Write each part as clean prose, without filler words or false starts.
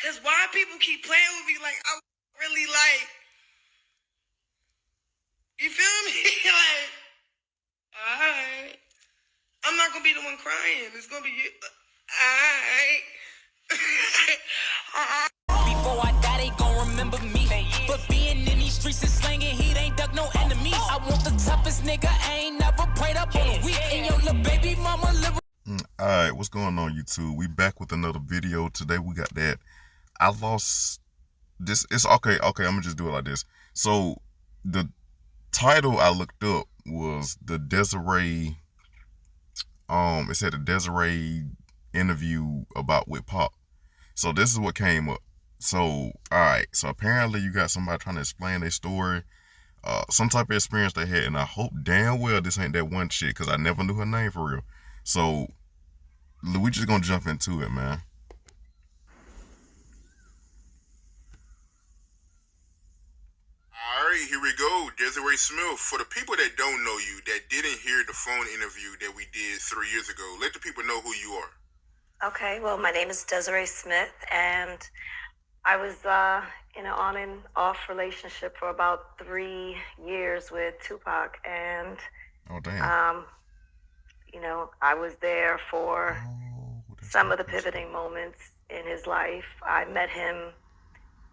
Cause why people keep playing with me like I really like, you feel me? Like, alright. I'm not gonna be the one crying. It's gonna be you. Alright. Before I die, they gon' remember me. But being in these streets and slanging heat ain't duck no enemies. I want the toughest nigga. I ain't never prayed up on a week. And your little baby mama live. Alright, what's going on, YouTube? We back with another video. Today we got that I lost this. It's okay, I'm gonna just do it like this. So the title I looked up was the Desiree, it said the Desiree interview about with Pop. So this is what came up. So alright, so apparently you got somebody trying to explain their story, some type of experience they had, and I hope damn well this ain't that one chick, because I never knew her name for real. So we just gonna jump into it, man. All right, here we go. Desiree Smith. For the people that don't know you, that didn't hear the phone interview that we did 3 years ago, let the people know who you are. Okay, well, my name is Desiree Smith, and I was in an on and off relationship for about 3 years with Tupac, and Oh damn. you know, I was there for some of the pivoting moments in his life. I met him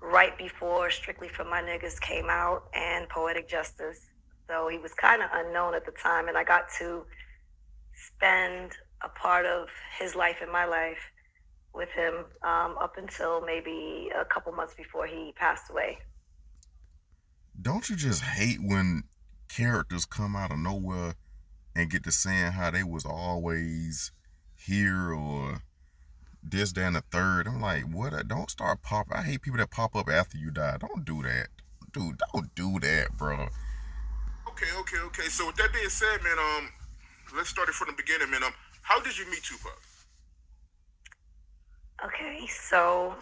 right before Strictly for My Niggas came out and Poetic Justice. So he was kind of unknown at the time, and I got to spend a part of his life and my life with him up until maybe a couple months before he passed away. Don't you just hate when characters come out of nowhere and get to saying how they was always here or this, that, and the third? I'm like, what? Don't start popping. I hate people that pop up after you die. Don't do that. Dude, don't do that, bro. Okay. So with that being said, man, let's start it from the beginning, man. How did you meet Tupac? Okay, so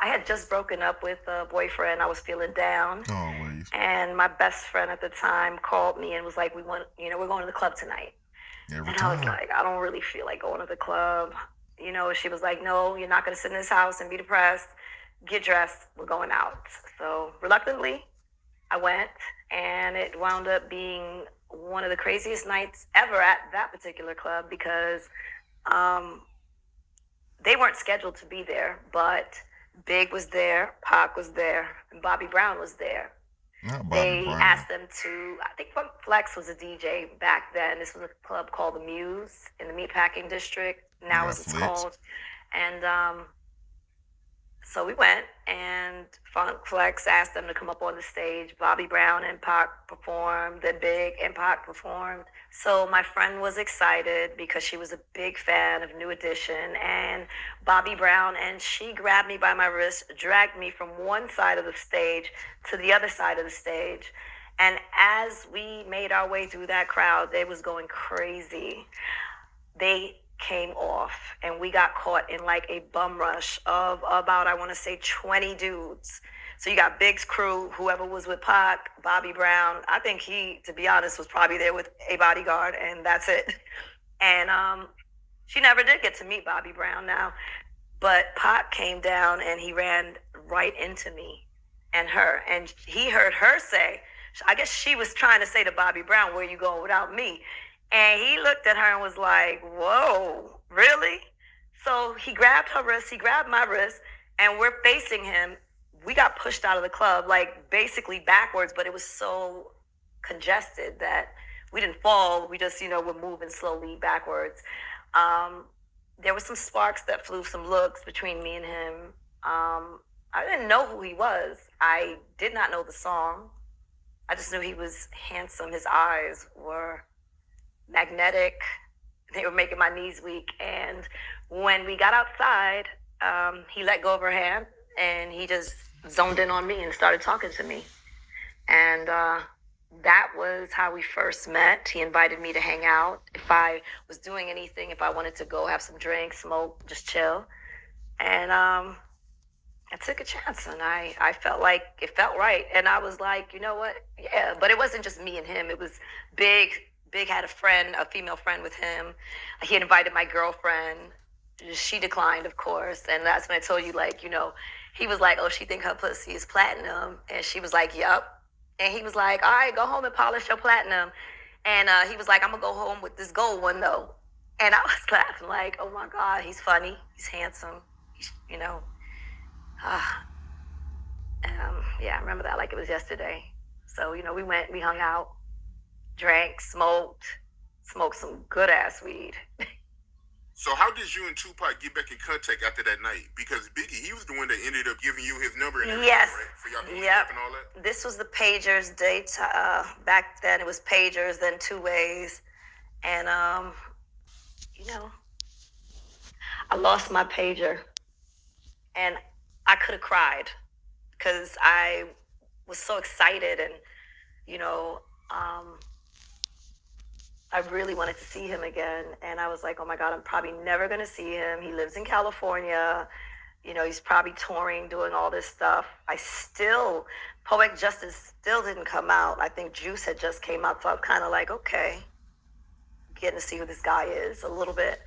I had just broken up with a boyfriend. I was feeling down. Always. And my best friend at the time called me and was like, we're going to the club tonight. Every And time. I was like, I don't really feel like going to the club. You know, she was like, no, you're not going to sit in this house and be depressed. Get dressed. We're going out. So reluctantly, I went, and it wound up being one of the craziest nights ever at that particular club because they weren't scheduled to be there, but Big was there, Pac was there, and Bobby Brown was there. Not Bobby They Brown. asked them to, I think Flex was a DJ back then. This was a club called The Muse in the Meatpacking District, now Yeah, as it's Flex. called. And so we went, and Funk Flex asked them to come up on the stage. Bobby Brown and Pac performed, then Big and Pac performed. So my friend was excited because she was a big fan of New Edition and Bobby Brown, and she grabbed me by my wrist, dragged me from one side of the stage to the other side of the stage. And as we made our way through that crowd, they was going crazy. They came off, and we got caught in like a bum rush of about, I want to say, 20 dudes. So you got Big's crew, whoever was with Pac, Bobby Brown. I think he, to be honest, was probably there with a bodyguard, and that's it. And she never did get to meet Bobby Brown now, but Pac came down and he ran right into me and her, and he heard her say, I guess she was trying to say to Bobby Brown, where you going without me? And he looked at her and was like, whoa, really? So he grabbed her wrist, he grabbed my wrist, and we're facing him. We got pushed out of the club, like basically backwards, but it was so congested that we didn't fall. We just, were moving slowly backwards. There were some sparks that flew, some looks between me and him. I didn't know who he was. I did not know the song. I just knew he was handsome. His eyes were magnetic. They were making my knees weak. And when we got outside, he let go of her hand and he just zoned in on me and started talking to me. And that was how we first met. He invited me to hang out. If I was doing anything, if I wanted to go have some drinks, smoke, just chill. And I took a chance, and I felt like it felt right. And I was like, you know what? Yeah, but it wasn't just me and him. It was Big. Big had a friend, a female friend with him. He had invited my girlfriend. she declined, of course. And that's when I told you, like, he was like, oh, she think her pussy is platinum. And she was like, yup. And he was like, all right, go home and polish your platinum. And he was like, I'm going to go home with this gold one, though. And I was laughing like, oh, my God, he's funny. He's handsome. Yeah, I remember that like it was yesterday. So, we went, we hung out, drank, smoked some good-ass weed. So how did you and Tupac get back in contact after that night? Because Biggie, he was the one that ended up giving you his number and everything, Yes. right? For y'all to link Yep. up and all that? This was the pagers date. Back then it was pagers, then two ways. And, I lost my pager. And I could have cried because I was so excited and, I really wanted to see him again. And I was like, oh my God, I'm probably never going to see him. He lives in California. He's probably touring, doing all this stuff. Poetic Justice still didn't come out. I think Juice had just came out. So I'm kind of like, okay, getting to see who this guy is a little bit.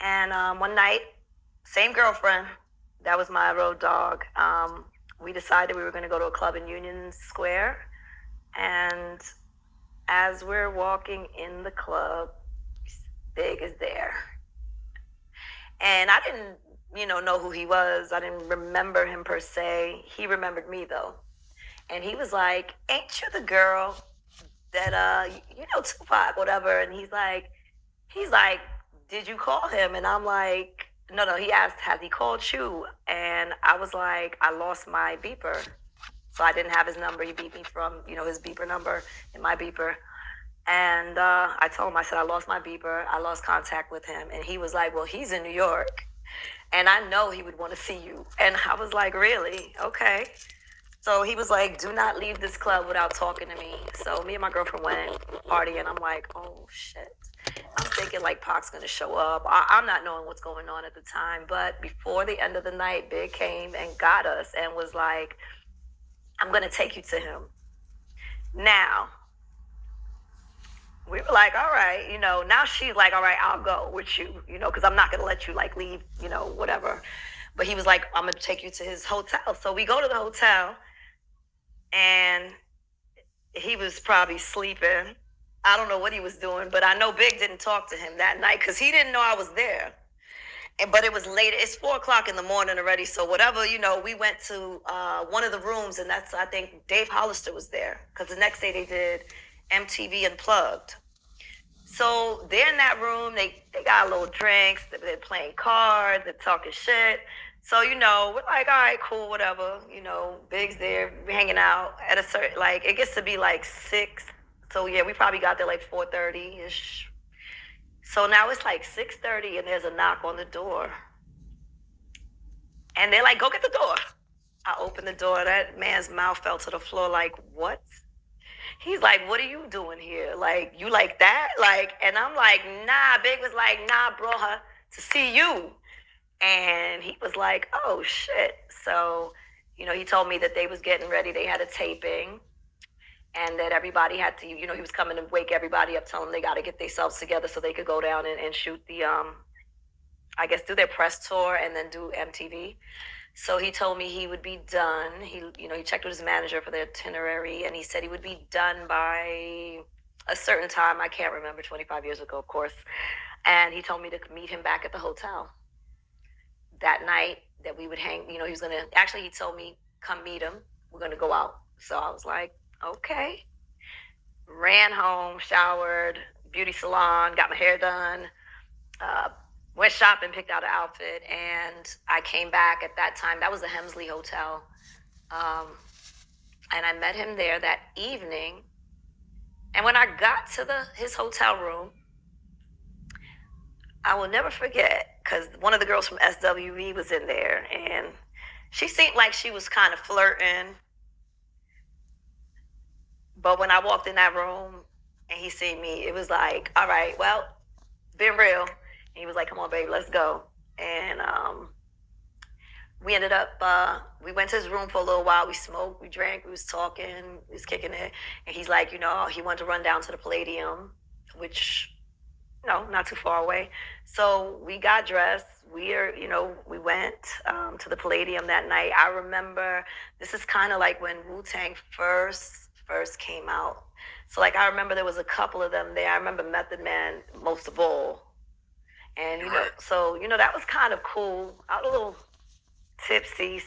And one night, same girlfriend, that was my road dog. We decided we were going to go to a club in Union Square. And as we're walking in the club, Big is there. And I didn't, know who he was. I didn't remember him per se. He remembered me though. And he was like, ain't you the girl that, Tupac, whatever. And he's like, did you call him? And I'm like, no, he asked, has he called you? And I was like, I lost my beeper. So I didn't have his number. He beat me from, his beeper number in my beeper. And I told him, I said, I lost my beeper. I lost contact with him. And he was like, well, he's in New York. And I know he would want to see you. And I was like, really? Okay. So he was like, do not leave this club without talking to me. So me and my girlfriend went party. And I'm like, oh, shit. I'm thinking like Pac's going to show up. I'm not knowing what's going on at the time. But before the end of the night, Big came and got us and was like, I'm going to take you to him. Now, we were like, all right, now she's like, all right, I'll go with you, because I'm not going to let you like leave, whatever. But he was like, I'm going to take you to his hotel. So we go to the hotel and he was probably sleeping. I don't know what he was doing, but I know Big didn't talk to him that night because he didn't know I was there. But it was late. It's 4:00 in the morning already. So whatever, we went to one of the rooms, and I think Dave Hollister was there because the next day they did MTV Unplugged. So they're in that room. They got a little drinks. They're playing cards. They're talking shit. So, we're like, all right, cool, whatever. Big's there, we're hanging out at a certain, like, it gets to be like 6. So, yeah, we probably got there like 4:30-ish. So now it's like 6:30 and there's a knock on the door. And they're like, go get the door. I opened the door. That man's mouth fell to the floor like, what? He's like, what are you doing here? Like, you like that? Like, and I'm like, nah. Big was like, nah, brought her to see you. And he was like, oh, shit. So, he told me that they was getting ready. They had a taping. And that everybody had to, he was coming to wake everybody up, tell them they got to get themselves together so they could go down and shoot the, I guess, do their press tour and then do MTV. So he told me he would be done. He checked with his manager for the itinerary, and he said he would be done by a certain time. I can't remember, 25 years ago, of course. And he told me to meet him back at the hotel. That night that we would hang, he was going to, actually he told me, come meet him. We're going to go out. So I was like, okay. Ran home, showered, beauty salon, got my hair done, went shopping, picked out an outfit, and I came back at that time. That was the Hemsley Hotel. And I met him there that evening. And when I got to his hotel room, I will never forget, because one of the girls from SWV was in there, and she seemed like she was kind of flirting. But when I walked in that room and he seen me, it was like, all right, well, been real. And he was like, come on, baby, let's go. And we ended up, we went to his room for a little while. We smoked, we drank, we was talking, we was kicking it. And he's like, he wanted to run down to the Palladium, which, not too far away. So we got dressed, we went to the Palladium that night. I remember this is kind of like when Wu-Tang first came out. So like I remember there was a couple of them there. I remember Method Man most of all. And that was kind of cool. I was a little tipsy,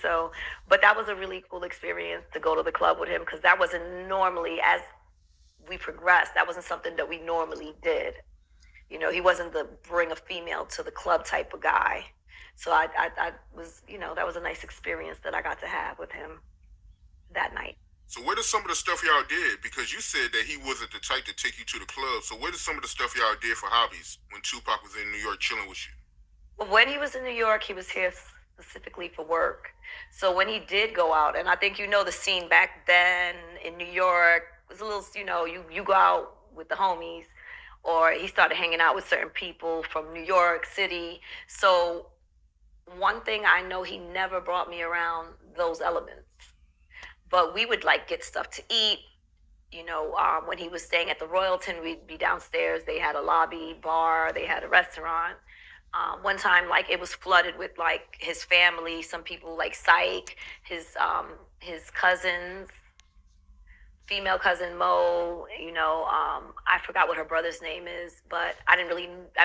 but that was a really cool experience to go to the club with him, because that wasn't normally, as we progressed, that wasn't something that we normally did. He wasn't the bring a female to the club type of guy. So I was, that was a nice experience that I got to have with him that night. So what is some of the stuff y'all did? Because you said that he wasn't the type to take you to the club. So what is some of the stuff y'all did for hobbies when Tupac was in New York chilling with you? Well, when he was in New York, he was here specifically for work. So when he did go out, and I think the scene back then in New York was a little, you go out with the homies, or he started hanging out with certain people from New York City. So one thing I know, he never brought me around those elements. But we would get stuff to eat. When he was staying at the Royalton, we'd be downstairs. They had a lobby bar. They had a restaurant. One time, it was flooded with his family. Some people like Syke, his cousins, female cousin Mo. I forgot what her brother's name is, but I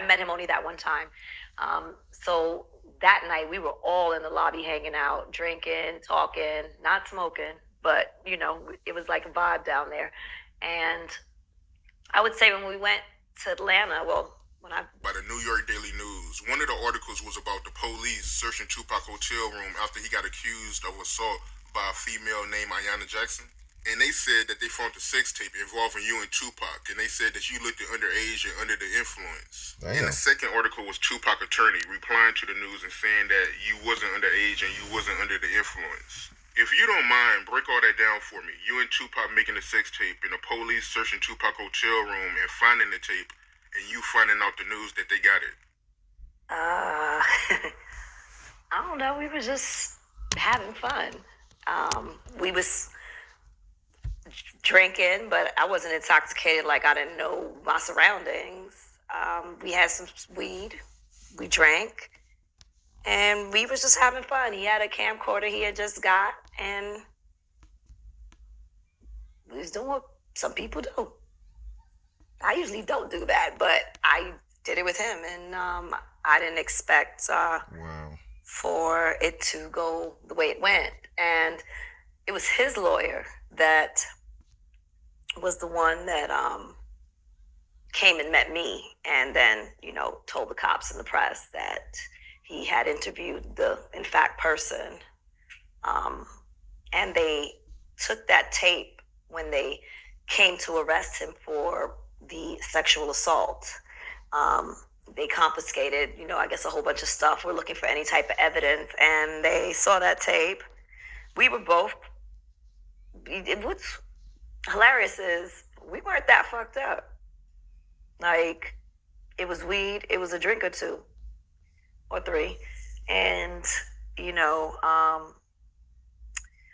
met him only that one time. So that night we were all in the lobby hanging out, drinking, talking, not smoking. But, it was like a vibe down there. And I would say when we went to Atlanta, By the New York Daily News, one of the articles was about the police searching Tupac hotel room after he got accused of assault by a female named Ayanna Jackson. And they said that they found a sex tape involving you and Tupac. And they said that you looked underage and under the influence. Damn. And the second article was Tupac attorney replying to the news and saying that you wasn't underage and you wasn't under the influence. If you don't mind, break all that down for me. You and Tupac making a sex tape and the police searching Tupac hotel room and finding the tape, and you finding out the news that they got it. I don't know. We were just having fun. We was drinking, but I wasn't intoxicated. I didn't know my surroundings. We had some weed. We drank. And we was just having fun. He had a camcorder he had just got, and we was doing what some people do. I usually don't do that, but I did it with him, and I didn't expect for it to go the way it went. And it was his lawyer that was the one that came and met me, and then, told the cops and the press that he had interviewed the, in fact, person. And they took that tape when they came to arrest him for the sexual assault. They confiscated, I guess a whole bunch of stuff. We're looking for any type of evidence. And they saw that tape. We were both, what's hilarious is we weren't that fucked up. It was weed, it was a drink or two. Or three. And,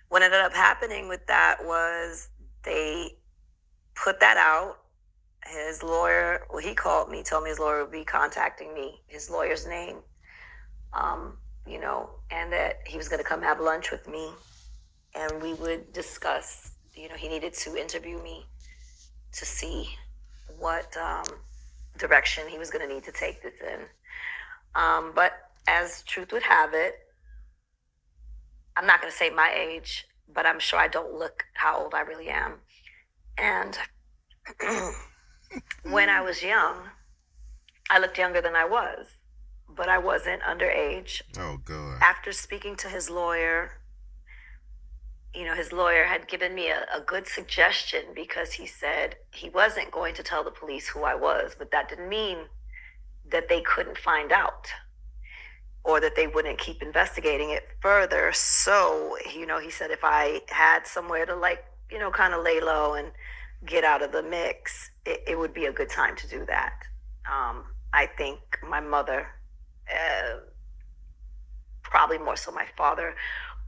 what ended up happening with that was they put that out. His lawyer, he called me, told me his lawyer would be contacting me, his lawyer's name, and that he was going to come have lunch with me, and we would discuss, he needed to interview me to see what direction he was going to need to take this in. But as truth would have it, I'm not going to say my age, but I'm sure I don't look how old I really am. And when I was young, I looked younger than I was, but I wasn't underage. Oh, God. After speaking to his lawyer, his lawyer had given me a good suggestion, because he said he wasn't going to tell the police who I was, but that didn't mean that they couldn't find out or that they wouldn't keep investigating it further. So, he said if I had somewhere to kind of lay low and get out of the mix, it would be a good time to do that. I think my mother, probably more so my father,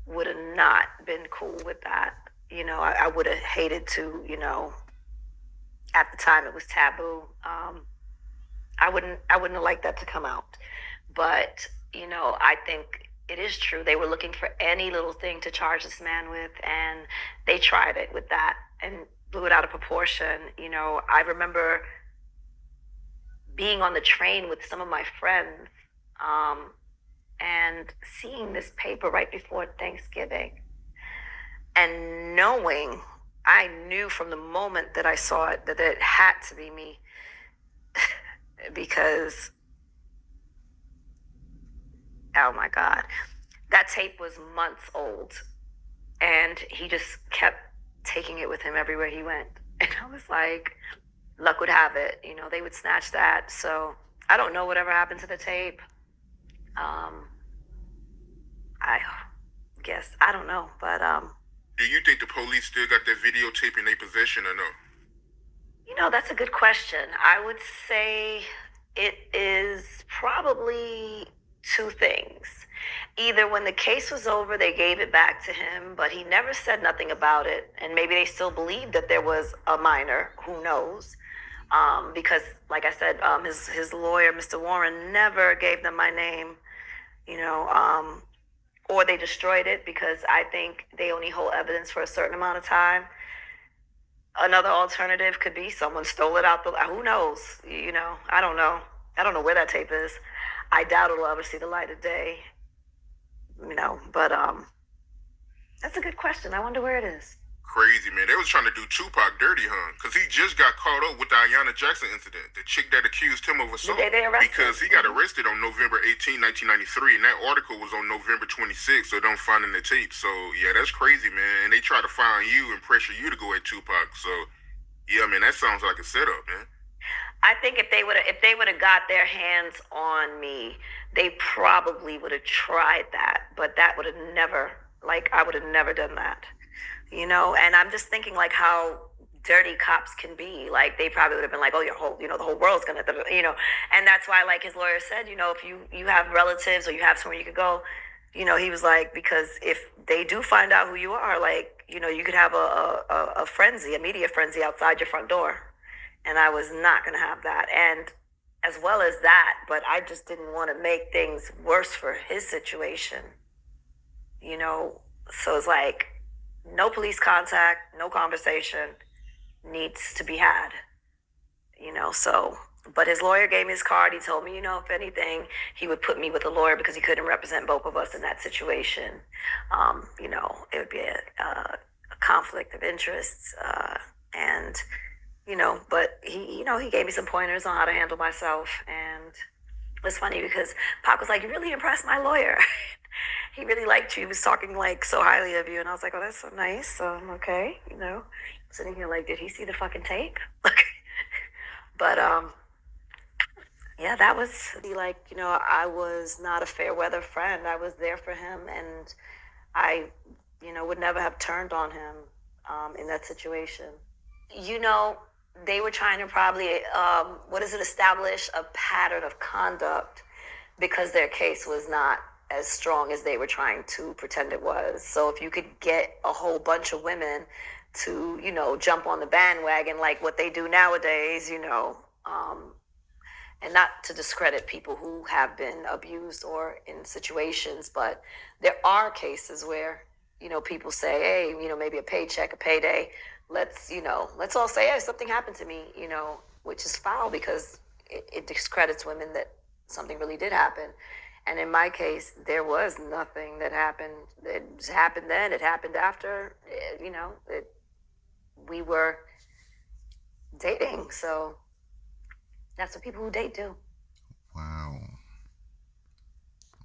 would have not been cool with that. I would have hated to, at the time it was taboo. I wouldn't have liked that to come out. But I think it is true. They were looking for any little thing to charge this man with, and they tried it with that and blew it out of proportion. I remember being on the train with some of my friends and seeing this paper right before Thanksgiving and I knew from the moment that I saw it that it had to be me because, oh my God, that tape was months old and he just kept taking it with him everywhere he went. And I was like, luck would have it, they would snatch that. So I don't know whatever happened to the tape. I guess, I don't know, but Do you think the police still got that videotape in their possession or no? That's a good question. I would say it is probably two things. Either when the case was over, they gave it back to him, but he never said nothing about it. And maybe they still believed that there was a minor, who knows? Because, like I said, his lawyer, Mr. Warren, never gave them my name, or they destroyed it because I think they only hold evidence for a certain amount of time. Another alternative could be someone stole it out who knows? I don't know. I don't know where that tape is. I doubt it'll ever see the light of day. But that's a good question. I wonder where it is. Crazy, man. They was trying to do Tupac dirty, huh? Because he just got caught up with the Ayanna Jackson incident, the chick that accused him of assault. They arrested because he got arrested on November 18, 1993, and that article was on November 26, so don't find in the tape. So, yeah, that's crazy, man. And they try to find you and pressure you to go at Tupac. So, yeah, man, that sounds like a setup, man. I think if they would have got their hands on me, they probably would have tried that. But that would have never, I would have never done that. And I'm just thinking how dirty cops can be. They probably would have been like, oh, the whole world's gonna, and that's why, his lawyer said, if you have relatives or you have somewhere you could go, he was like, because if they do find out who you are, you could have a frenzy, a media frenzy outside your front door. And I was not gonna have that. And as well as that, but I just didn't want to make things worse for his situation, so it's no police contact, no conversation needs to be had, so, but his lawyer gave me his card. He told me, if anything, he would put me with a lawyer because he couldn't represent both of us in that situation. It would be a conflict of interests, and, but he gave me some pointers on how to handle myself. And it was funny because Pac was like, you really impressed my lawyer. He really liked you. He was talking so highly of you. And I was like, oh, that's so nice. Okay. Sitting here did he see the fucking tape? But, yeah, that was I was not a fair weather friend. I was there for him. And I, would never have turned on him in that situation. They were trying to probably, establish a pattern of conduct because their case was not as strong as they were trying to pretend it was. So if you could get a whole bunch of women to, jump on the bandwagon like what they do nowadays, and not to discredit people who have been abused or in situations, but there are cases where, people say, hey, maybe a paycheck, a payday, let's all say, hey, something happened to me, which is foul because it discredits women that something really did happen. And in my case, there was nothing that happened. It happened then. It happened after. We were dating. So that's what people who date do.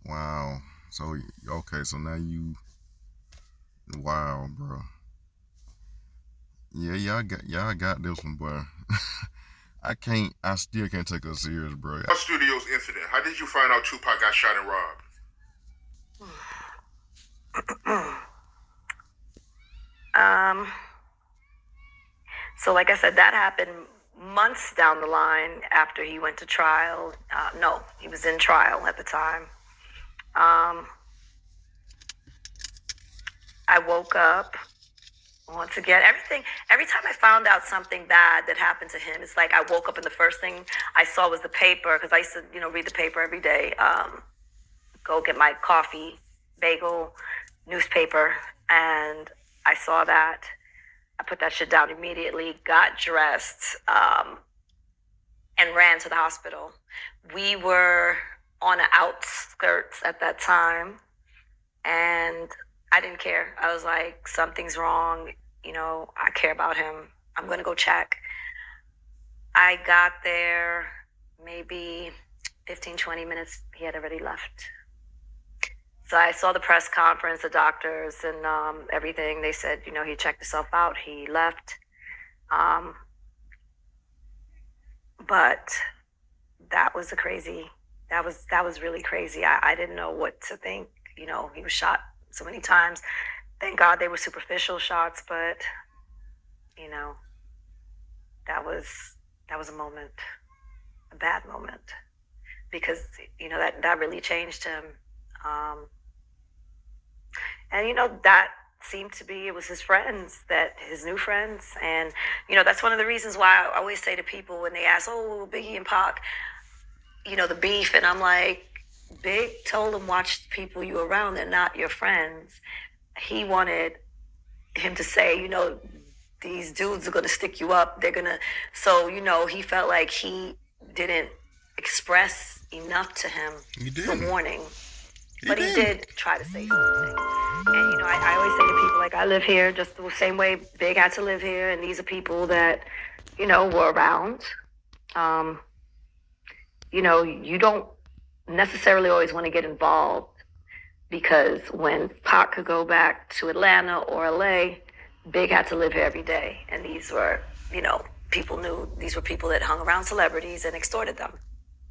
Wow. So, okay. So now wow, bro. Yeah, y'all got this one, boy. I still can't take her serious, bro. Studios incident. How did you find out Tupac got shot and robbed? So like I said, that happened months down the line after he went to trial. No, he was in trial at the time. I woke up. Once again, every time I found out something bad that happened to him, it's I woke up and the first thing I saw was the paper, because I used to, read the paper every day. go get my coffee, bagel, newspaper, and I saw that. I put that shit down immediately, got dressed, and ran to the hospital. We were on the outskirts at that time, and I didn't care. I was like, something's wrong. You know, I care about him. I'm going to go check. I got there maybe 15, 20 minutes. He had already left. So I saw the press conference, the doctors and everything. They said, you know, he checked himself out. He left. But that was that was really crazy. I didn't know what to think. You know, he was shot so many times. Thank God they were superficial shots, but you know, that was a moment, a bad moment, because you know that really changed him. And you know, that seemed to be, it was his friends, that his new friends. And you know, that's one of the reasons why I always say to people when they ask, oh, Biggie and Pac, you know, the beef, and I'm like, Big told him, watch the people you around, they're not your friends. He wanted him to say, you know, these dudes are going to stick you up. They're going to, so, you know, he felt like he didn't express enough to him the warning. But he did try to say something. And, you know, I always say to people, like, I live here just the same way Big had to live here. And these are people that, you know, were around. You know, you don't necessarily always want to get involved, because when Pac could go back to Atlanta or LA, Big had to live here every day. And these were, you know, people knew these were people that hung around celebrities and extorted them.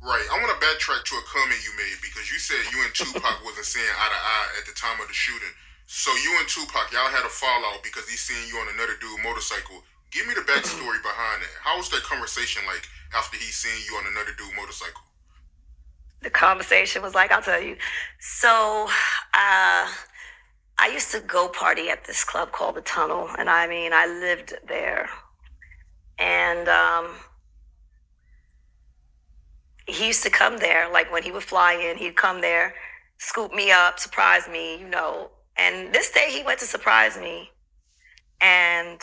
Right. I want to backtrack to a comment you made, because you said you and Tupac wasn't seeing eye to eye at the time of the shooting. So you and Tupac, y'all had a fallout because he seen you on another dude's motorcycle. Give me the backstory behind that. How was that conversation like after he seen you on another dude's motorcycle? The conversation was like, I'll tell you. So I used to go party at this club called The Tunnel. And I mean, I lived there. And he used to come there, like when he would fly in, he'd come there, scoop me up, surprise me, you know. And this day he went to surprise me. And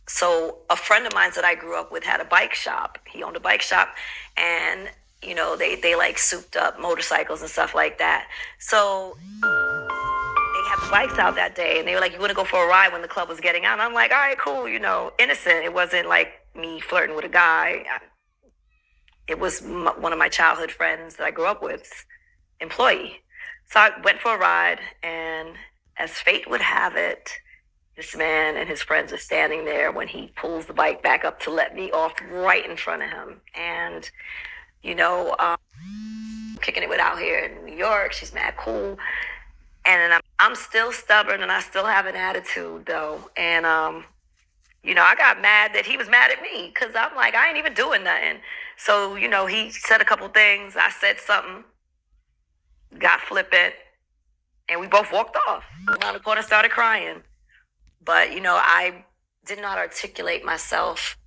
so a friend of mine that I grew up with had a bike shop. He owned a bike shop, and, you know, they like souped up motorcycles and stuff like that. So they had the bikes out that day, and they were like, you want to go for a ride when the club was getting out? And I'm like, all right, cool, you know, innocent. It wasn't like me flirting with a guy. It was one of my childhood friends that I grew up with, employee. So I went for a ride, and as fate would have it, this man and his friends are standing there when he pulls the bike back up to let me off right in front of him. And, you know, kicking it with out here in New York, she's mad cool. And I'm still stubborn, and I still have an attitude, though. And, you know, I got mad that he was mad at me, because I'm like, I ain't even doing nothing. So, you know, he said a couple things. I said something, got flippant, and we both walked off. Around the corner, started crying. But, you know, I did not articulate myself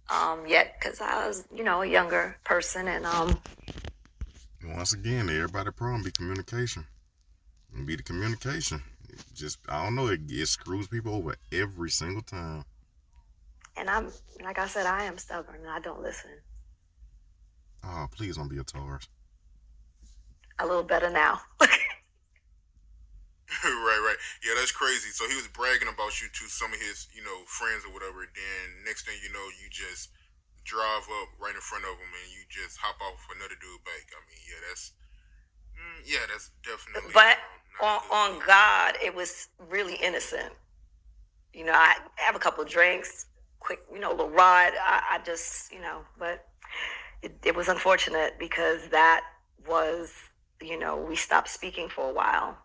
yet, because I was, you know, a younger person. And once again, everybody's problem be communication. And be the communication. It just, I don't know, it screws people over every single time. And I'm, like I said, I am stubborn, and I don't listen. Oh, please don't be a Taurus. A little better now. Right. Yeah, that's crazy. So he was bragging about you to some of his, you know, friends or whatever. Then next thing you know, you just drive up right in front of him and you just hop off another dude's bike. I mean, yeah, that's definitely. But on God, it was really innocent. You know, I have a couple of drinks, quick, you know, little ride. I just, you know, but it was unfortunate, because that was, you know, we stopped speaking for a while.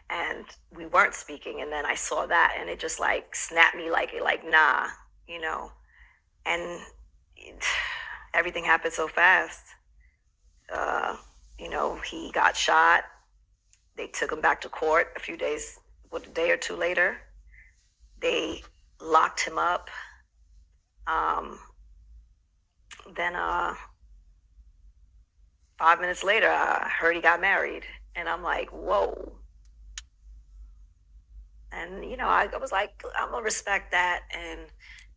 And we weren't speaking, and then I saw that, and it just like snapped me like nah, you know. And everything happened so fast. You know, he got shot. They took him back to court a day or two later. They locked him up. Then 5 minutes later, I heard he got married. And I'm like, whoa. And, I was like, I'm going to respect that and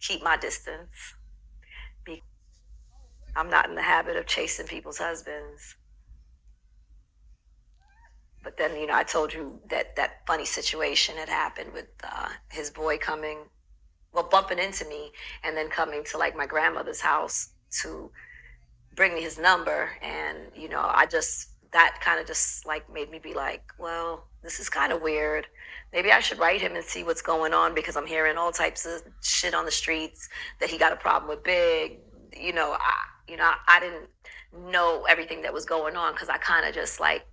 keep my distance. I'm not in the habit of chasing people's husbands. But then, I told you that funny situation had happened with his boy bumping into me and then coming to like my grandmother's house to bring me his number. And, that kind of just like made me be like, well, this is kind of weird. Maybe I should write him and see what's going on, because I'm hearing all types of shit on the streets that he got a problem with Big. I didn't know everything that was going on, because I kind of just like,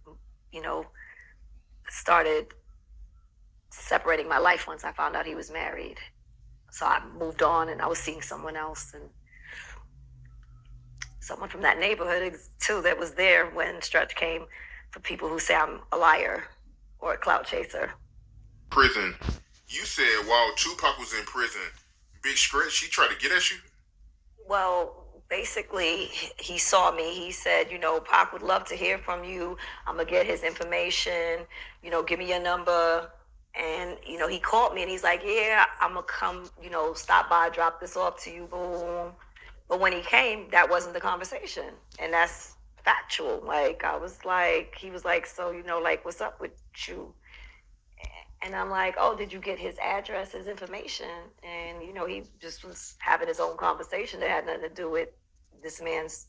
started separating my life once I found out he was married. So I moved on, and I was seeing someone else, and someone from that neighborhood too that was there when Stretch came for people who say I'm a liar or a clout chaser. Prison. You said while Tupac was in prison, Big Stretch, he tried to get at you? Well, basically, he saw me. He said, Pac would love to hear from you. I'm going to get his information. Give me your number. And, he called me and he's like, yeah, I'm going to come, stop by, drop this off to you. Boom. But when he came, that wasn't the conversation. And that's factual. Like, he was like, so, what's up with you? And I'm like, oh, did you get his address, his information? And, he just was having his own conversation that had nothing to do with this man's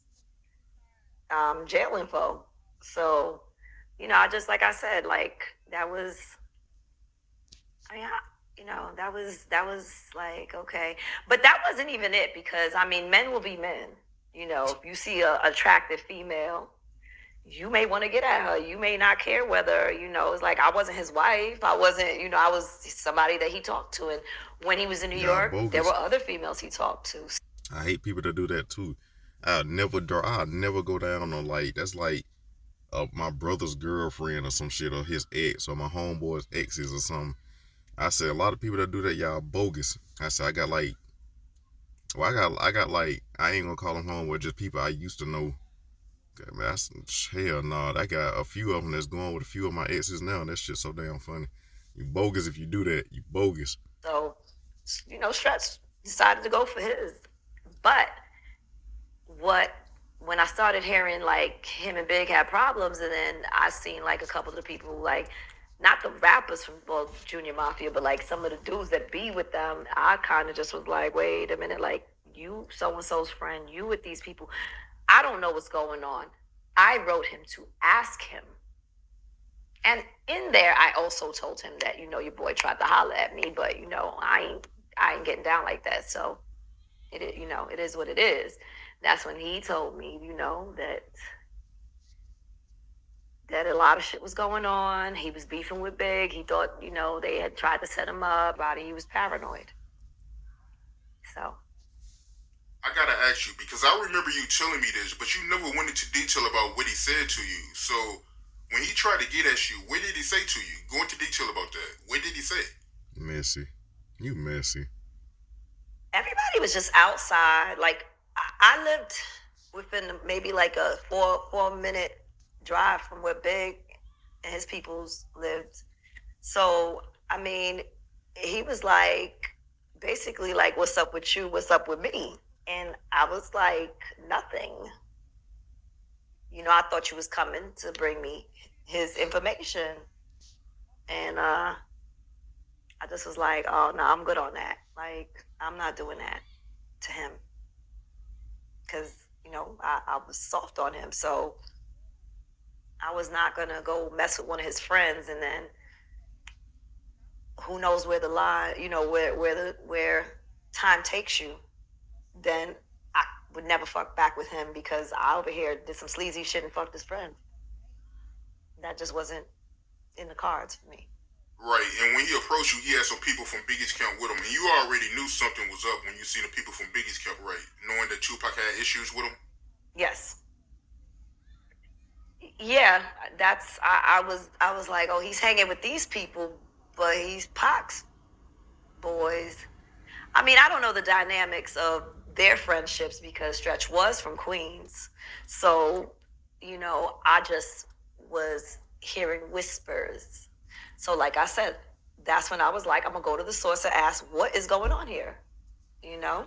jail info. So, I just, like I said, like, that was like, okay. But that wasn't even it, because, men will be men. If you see an attractive female, you may want to get at her. You may not care whether, it's like, I wasn't his wife. I wasn't, I was somebody that he talked to. And when he was in New York, bogus. There were other females he talked to. I hate people that do that too. I'll never go down on like, that's like my brother's girlfriend or some shit, or his ex, or my homeboy's exes or something. I said, a lot of people that do that, y'all bogus. I said, I got like, I ain't gonna call them homeboy, just people I used to know. Man, hell no. I got a few of them that's going with a few of my exes now, and that shit's so damn funny. You bogus if you do that. You bogus. So, Stretch decided to go for his. But when I started hearing like him and Big had problems, and then I seen like a couple of the people, like, not the rappers from Junior Mafia, but like some of the dudes that be with them, I kind of just was like, wait a minute, like, you so-and-so's friend, you with these people. I don't know what's going on. I wrote him to ask him. And in there, I also told him that, your boy tried to holler at me, but, I ain't getting down like that. So, it is what it is. That's when he told me, that a lot of shit was going on. He was beefing with Big. He thought, they had tried to set him up. He was paranoid. So. I gotta ask you, because I remember you telling me this, but you never went into detail about what he said to you. So, when he tried to get at you, what did he say to you? Go into detail about that. What did he say? Messy. You messy. Everybody was just outside. Like, I lived within maybe like a 4-minute drive from where Big and his peoples lived. So, he was like, basically like, what's up with you? What's up with me? And I was like, nothing. I thought you was coming to bring me his information. And I just was like, oh, no, I'm good on that. Like, I'm not doing that to him. Because, I was soft on him. So I was not going to go mess with one of his friends. And then who knows where the line, where time takes you. Then I would never fuck back with him, because I over here did some sleazy shit and fucked his friend. That just wasn't in the cards for me. Right, and when he approached you, he had some people from Biggie's Camp with him, and you already knew something was up when you seen the people from Biggie's Camp, right? Knowing that Tupac had issues with him? Yes. Yeah, I was like, oh, he's hanging with these people, but he's Pac's boys. I don't know the dynamics of their friendships, because Stretch was from Queens. So, I just was hearing whispers. So like I said, that's when I was like, I'm gonna go to the source and ask what is going on here, you know?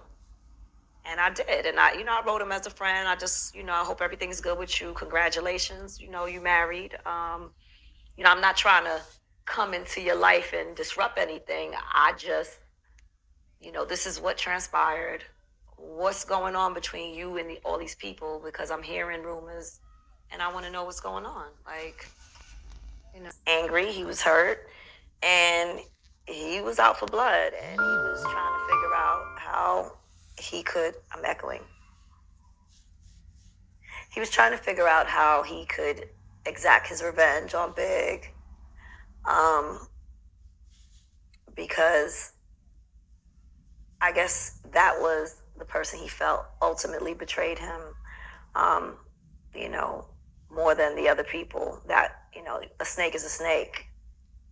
And I did. And I wrote him as a friend. I just, I hope everything's good with you. Congratulations. You married. I'm not trying to come into your life and disrupt anything. I just, this is what transpired. What's going on between you and all these people? Because I'm hearing rumors and I want to know what's going on. Like, angry, he was hurt, and he was out for blood, and he was trying to figure out how he could, I'm echoing. He was trying to figure out how he could exact his revenge on Big, because I guess that was the person he felt ultimately betrayed him, more than the other people. That, a snake is a snake.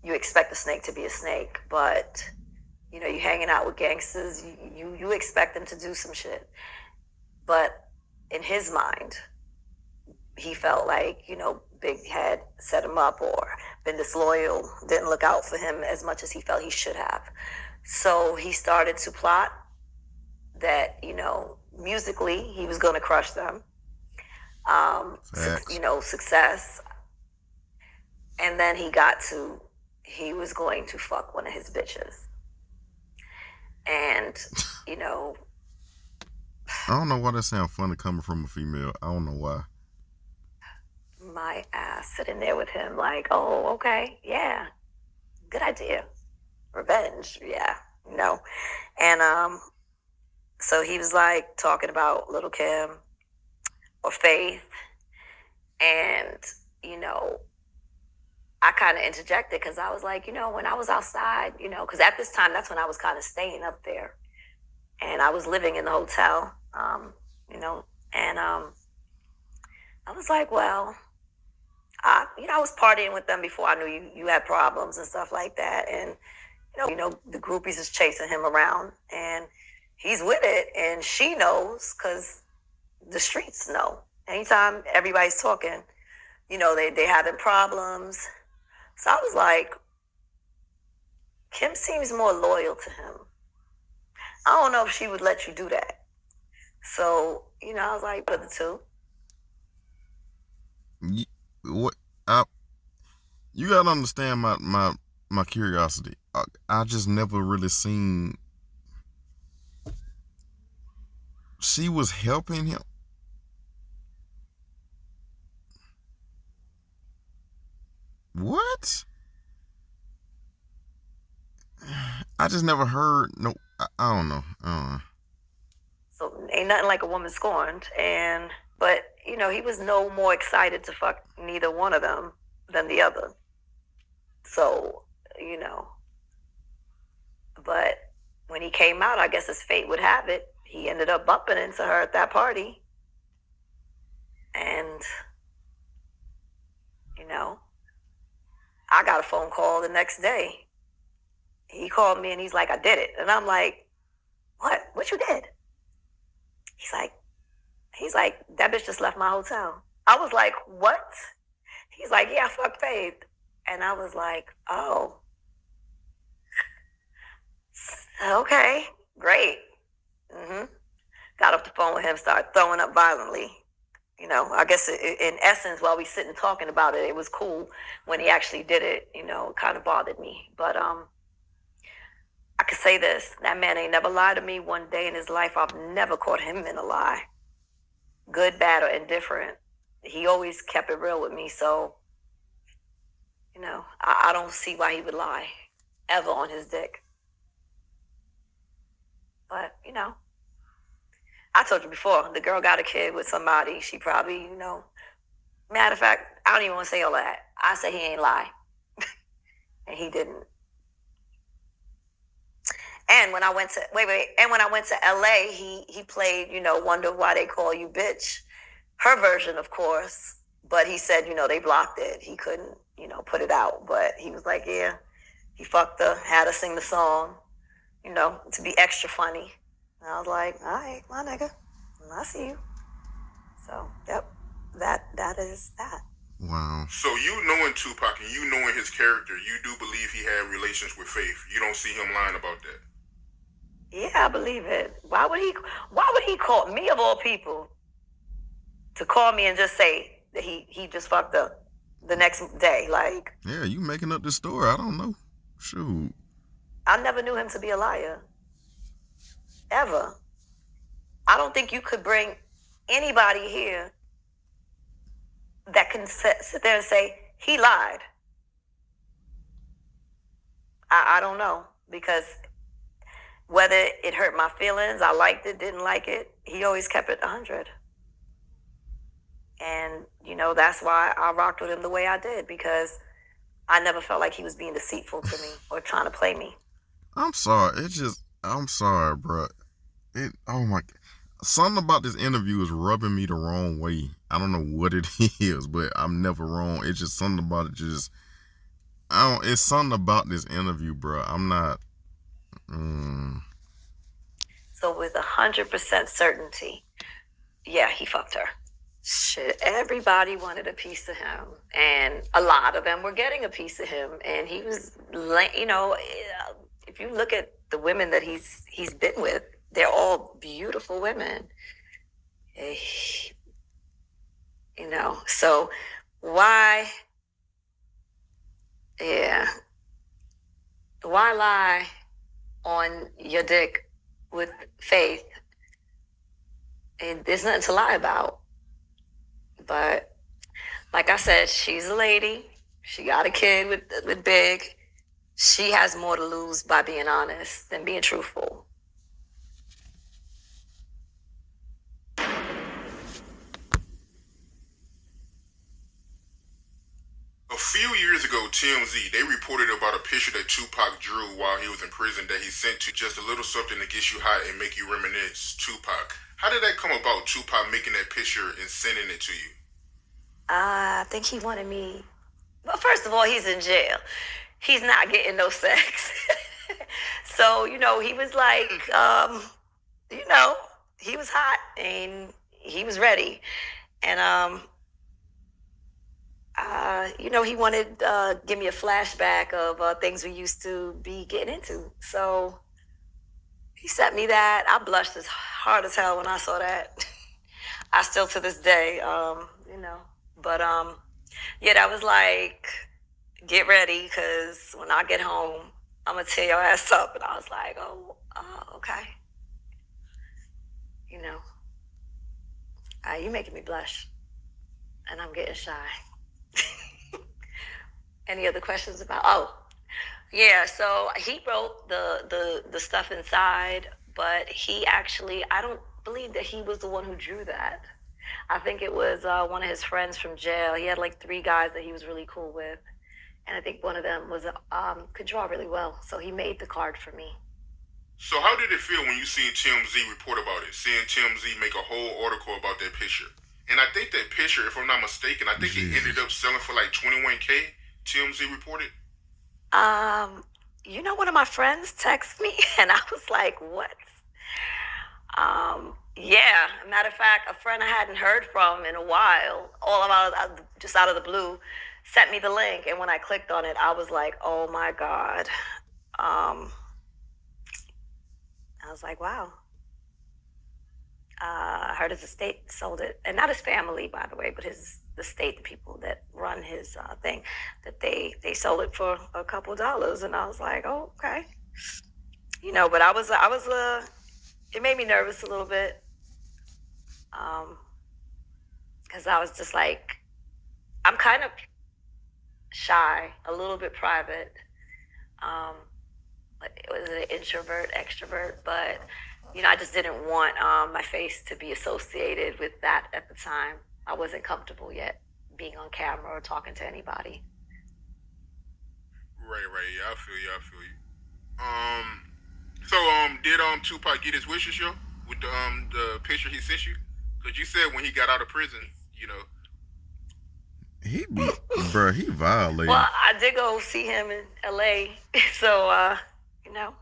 You expect a snake to be a snake, but, you're hanging out with gangsters, you expect them to do some shit. But in his mind, he felt like, Big had set him up or been disloyal, didn't look out for him as much as he felt he should have. So he started to plot that, musically, he was going to crush them. Success. And then he was going to fuck one of his bitches. And, I don't know why that sounds funny coming from a female. I don't know why. My ass sitting there with him like, oh, okay, yeah, good idea. Revenge, yeah, And so he was like talking about Little Kim or Faith. And, I kind of interjected because I was like, when I was outside, because at this time, that's when I was kind of staying up there. And I was living in the hotel, and I was like, well, I was partying with them before I knew you had problems and stuff like that. And, the groupies is chasing him around and he's with it. And she knows because the streets know. Anytime everybody's talking, they having problems. So I was like, Kim seems more loyal to him. I don't know if she would let you do that. So, I was like, what are the two? You gotta understand my curiosity. I just never really seen. She was helping him. What? I just never heard. No, I don't know. So ain't nothing like a woman scorned, but he was no more excited to fuck neither one of them than the other. So, but when he came out, I guess as fate would have it, he ended up bumping into her at that party. And, I got a phone call the next day. He called me and he's like, I did it. And I'm like, what? What you did? He's like, that bitch just left my hotel. I was like, what? He's like, yeah, I fucked Faith. And I was like, oh, okay, great. Got off the phone with him, started throwing up violently. I guess in essence, while we sitting talking about it, it was cool. When he actually did it, it kind of bothered me. But I could say this, that man ain't never lied to me one day in his life. I've never caught him in a lie. Good, bad, or indifferent. He always kept it real with me. So, I don't see why he would lie ever on his dick. But, I told you before, the girl got a kid with somebody. She probably, matter of fact, I don't even want to say all that. I say he ain't lie. And he didn't. And when I went to LA, he played, Wonder Why They Call You Bitch. Her version, of course. But he said, they blocked it. He couldn't, put it out. But he was like, yeah, he fucked her, had her sing the song, to be extra funny. And I was like, all right, my nigga, I see you. So, yep, that is that. Wow. So you knowing Tupac and you knowing his character, you do believe he had relations with Faith. You don't see him lying about that. Yeah, I believe it. Why would he call me, of all people, to call me and just say that he just fucked up the next day? Like, Yeah, you making up this story. I don't know. Shoot. I never knew him to be a liar. Ever. I don't think you could bring anybody here that can sit there and say he lied. I don't know, because whether it hurt my feelings, I liked it, didn't like it, he always kept it 100. And, you know, that's why I rocked with him the way I did, because I never felt like he was being deceitful to me or trying to play me. I'm sorry. I'm sorry, bro. Oh my, something about this interview is rubbing me the wrong way. I don't know what it is, but I'm never wrong. It's just something about it. It's something about this interview, bro. I'm not. So with 100% certainty, yeah, he fucked her. Shit, everybody wanted a piece of him, and a lot of them were getting a piece of him. And he was, you know, if you look at the women that he's been with, they're all beautiful women. You know, so why lie on your dick with Faith? And there's nothing to lie about. But like I said, she's a lady. She got a kid with Big. She has more to lose by being honest than being truthful. A few years ago, TMZ, they reported about a picture that Tupac drew while he was in prison that he sent to just a little something to get you hot and make you reminisce Tupac. How did that come about, Tupac making that picture and sending it to you? I think he wanted me. Well, first of all, he's in jail. He's not getting no sex. So, you know, he was like, you know, he was hot and he was ready. And, you know, he wanted to give me a flashback of things we used to be getting into. So he sent me that. I blushed as hard as hell when I saw that. I still to this day, you know. But, yeah, that was like, get ready, because when I get home, I'm going to tear your ass up. And I was like, oh, okay. You know, you making me blush. And I'm getting shy. Any other questions about? Oh, yeah. So he wrote the stuff inside, but he actually, I don't believe that he was the one who drew that. I think it was one of his friends from jail. He had like 3 guys that he was really cool with, and I think one of them was could draw really well. So he made the card for me. So how did it feel when you seen TMZ report about it? Seeing TMZ make a whole article about that picture. And I think that picture, if I'm not mistaken, I think it ended up selling for like $21K. TMZ reported. You know, one of my friends texted me, and I was like, "What?" Yeah. Matter of fact, a friend I hadn't heard from in a while, just out of the blue, sent me the link, and when I clicked on it, I was like, "Oh my God!" I was like, "Wow." I heard his estate sold it, and not his family, by the way, but the state, the people that run his thing, that they sold it for a couple dollars, and I was like, oh, okay, you know. But I was it made me nervous a little bit, because I was just like, I'm kind of shy, a little bit private. It was an introvert, extrovert, but you know, I just didn't want my face to be associated with that at the time. I wasn't comfortable yet being on camera or talking to anybody. Right. Yeah, I feel you. So did Tupac get his wishes, yo, with the picture he sent you? Because you said when he got out of prison, you know. He violated. Well, I did go see him in LA, so you know,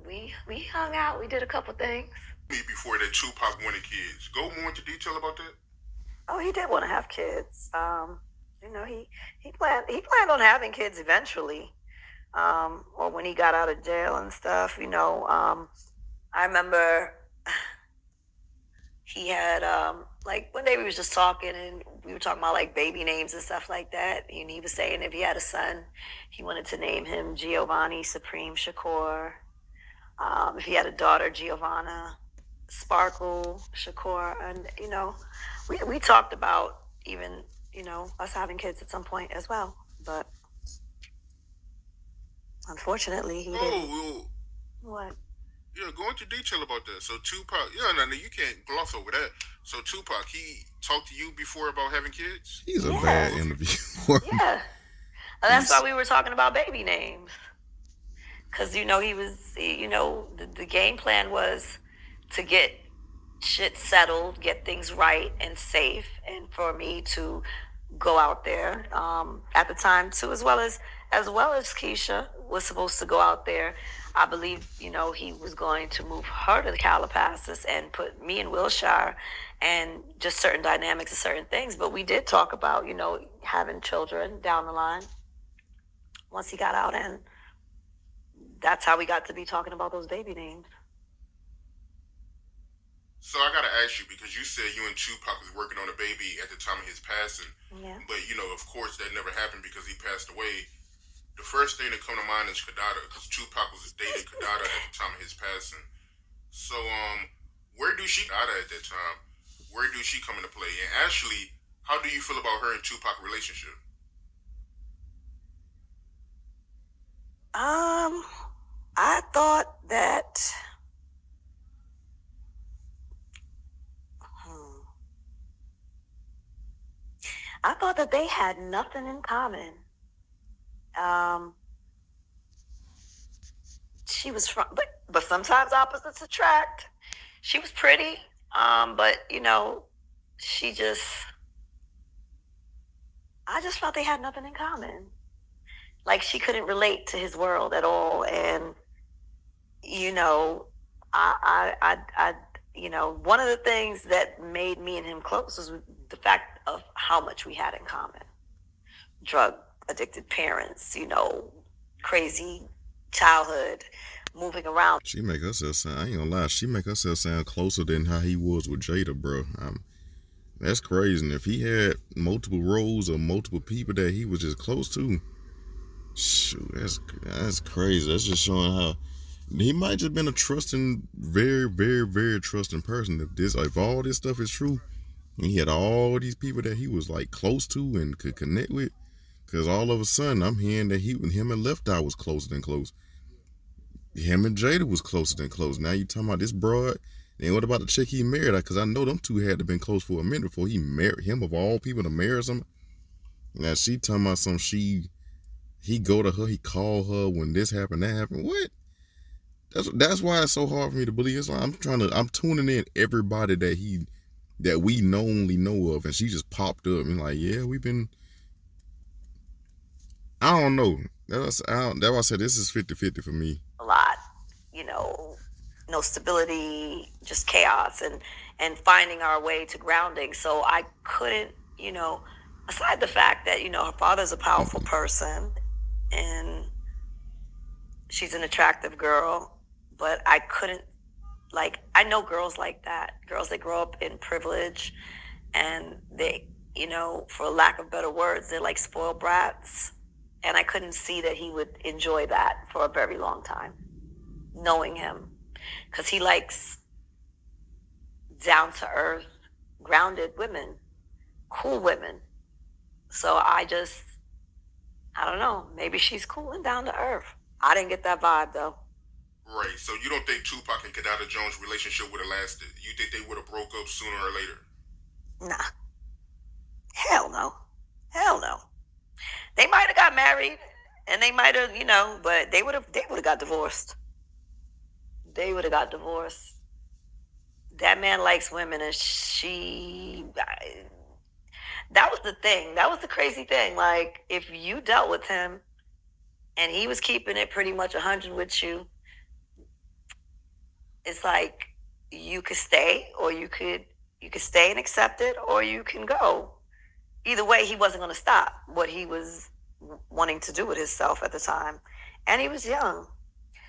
we hung out. We did a couple things. Before that Tupac wanted kids. Go more into detail about that. Oh, he did want to have kids. You know, he planned on having kids eventually. Or when he got out of jail and stuff. You know, I remember he had like one day we was just talking and we were talking about like baby names and stuff like that. And he was saying if he had a son, he wanted to name him Giovanni Supreme Shakur. If he had a daughter, Giovanna Sparkle Shakur. And you know, we talked about even, you know, us having kids at some point as well. But unfortunately he didn't. Oh, What? yeah, go into detail about that. So Tupac, yeah, no, you can't gloss over that. So Tupac, he talked to you before about having kids? He's a Yeah. bad interviewer. Yeah. And that's why we were talking about baby names. Because, you know, the game plan was to get shit settled, get things right and safe, and for me to go out there at the time too, as well as Keisha was supposed to go out there. I believe, you know, he was going to move her to Calabasas and put me in Wilshire, and just certain dynamics and certain things. But we did talk about, you know, having children down the line once he got out, and that's how we got to be talking about those baby names. So I gotta ask you, because you said you and Tupac was working on a baby at the time of his passing, Yeah. but you know, of course, that never happened because he passed away. The first thing that come to mind is Kadada, because Tupac was dating Kadada at the time of his passing. So, where do she Kadada at that time? Where do she come into play? And actually, how do you feel about her and Tupac relationship? I thought that they had nothing in common. She was from, but sometimes opposites attract. She was pretty, but you know, I just felt they had nothing in common. Like she couldn't relate to his world at all, and you know, you know, one of the things that made me and him close was the fact of how much we had in common. Drug addicted parents, you know, crazy childhood, moving around. She make herself sound, I ain't gonna lie, she make herself sound closer than how he was with Jada, bro. That's crazy. And if he had multiple roles or multiple people that he was just close to, shoot, that's crazy. That's just showing how he might just been a trusting, very, very, very trusting person. If all this stuff is true, and he had all these people that he was like close to and could connect with, because all of a sudden I'm hearing that him and Left Eye was closer than close. Him and Jada was closer than close. Now you talking about this broad. And what about the chick he married? Because I know them two had to been close for a minute before he married him, of all people, to marry somebody. Now she talking about he go to her, he call her when this happened, that happened. What? That's why it's so hard for me to believe. It's like I'm tuning in everybody that we only know of, and she just popped up and like, yeah, we've been. I don't know. That's why I said this is 50-50 for me. A lot, you know, no stability, just chaos, and finding our way to grounding. So I couldn't, you know, aside the fact that, you know, her father's a powerful person and she's an attractive girl, but I couldn't, like, I know girls like that, girls that grow up in privilege, and they, you know, for lack of better words, they're like spoiled brats. And I couldn't see that he would enjoy that for a very long time, knowing him, because he likes down-to-earth, grounded women, cool women. So I don't know, maybe she's cool and down-to-earth. I didn't get that vibe, though. Right, so you don't think Tupac and Kadada Jones' relationship would have lasted? You think they would have broke up sooner or later? Nah. Hell no. Hell no. They might have got married, and they might have, you know, but they would have got divorced. They would have got divorced. That man likes women, and that was the thing. That was the crazy thing. Like, if you dealt with him, and he was keeping it pretty much 100 with you, it's like you could stay or you could You could stay and accept it, or you can go. Either way, he wasn't going to stop what he was wanting to do with himself at the time. And he was young.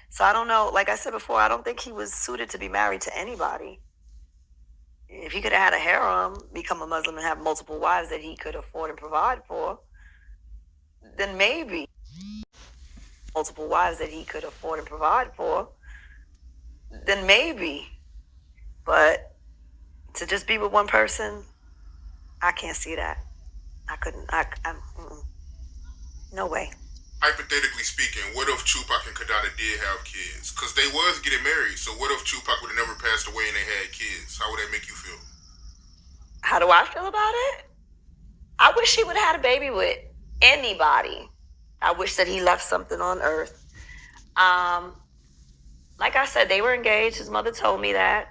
So I don't know. Like I said before, I don't think he was suited to be married to anybody. If he could have had a harem, become a Muslim, and have multiple wives that he could afford and provide for, then maybe. Multiple wives that he could afford and provide for, then maybe. But to just be with one person, I can't see that. I couldn't. No way. Hypothetically speaking, what if Tupac and Kadada did have kids? Because they was getting married, so what if Tupac would have never passed away and they had kids? How would that make you feel? How do I feel about it? I wish he would have had a baby with anybody. I wish that he left something on earth. Like I said, they were engaged. His mother told me that,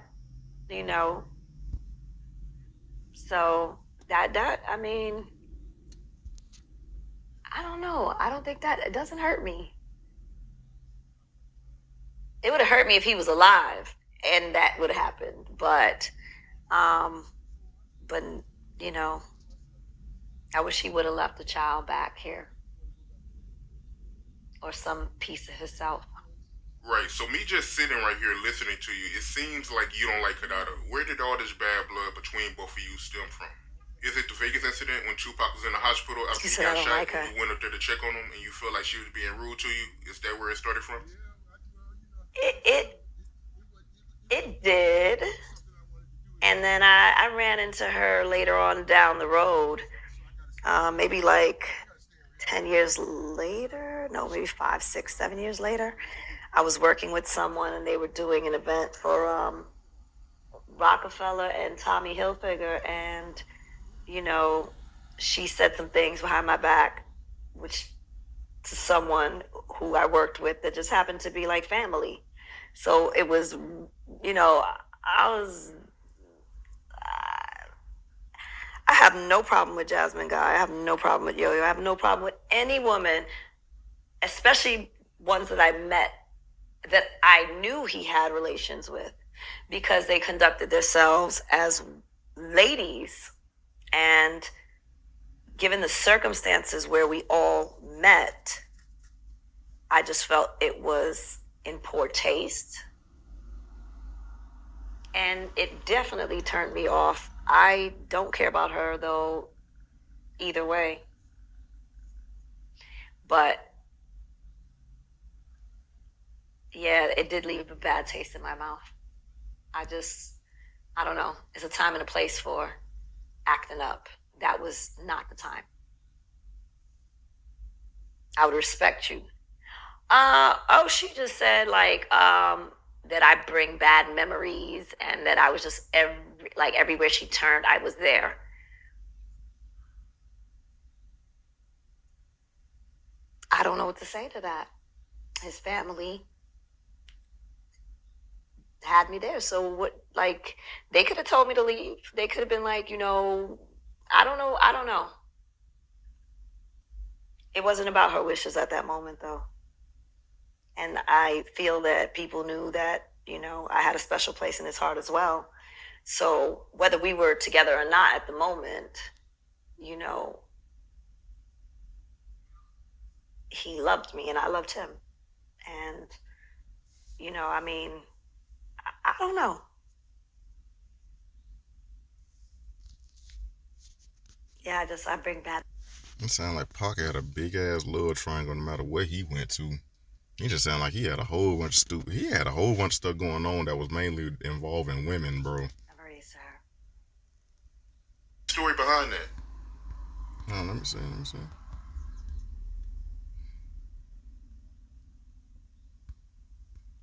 you know. So I mean, I don't know. I don't think that, it doesn't hurt me. It would have hurt me if he was alive and that would have happened. But you know, I wish he would have left the child back here, or some piece of himself. Right, so me just sitting right here listening to you, it seems like you don't like Kadada. Where did all this bad blood between both of you stem from? Is it the Vegas incident when Tupac was in the hospital after he got shot and you went up there to check on him and you feel like she was being rude to you? Is that where it started from? It did. And then I ran into her later on down the road, maybe like 10 years later. No, maybe 5, 6, 7 years later. I was working with someone and they were doing an event for Rockefeller and Tommy Hilfiger. And, you know, she said some things behind my back, which to someone who I worked with that just happened to be like family. So it was, you know, I have no problem with Jasmine Guy. I have no problem with Yo-Yo. I have no problem with any woman, especially ones that I met that I knew he had relations with, because they conducted themselves as ladies. And given the circumstances where we all met, I just felt it was in poor taste. And it definitely turned me off. I don't care about her, though, either way. But, yeah, it did leave a bad taste in my mouth. I don't know. It's a time and a place for acting up. That was not the time. I would respect you. She just said, like, that I bring bad memories and that I was just everywhere she turned, I was there. I don't know what to say to that. His family had me there. So what, like, they could have told me to leave. They could have been like, you know, I don't know. It wasn't about her wishes at that moment, though. And I feel that people knew that, you know, I had a special place in his heart as well. So whether we were together or not at the moment, you know, he loved me and I loved him. And, you know, I mean, I don't know. Yeah, I bring bad. It sounds like Pac had a big ass love triangle no matter where he went to. He just sounded like he had a whole bunch of stuff going on that was mainly involving women, bro. Story behind that. Oh, let me see.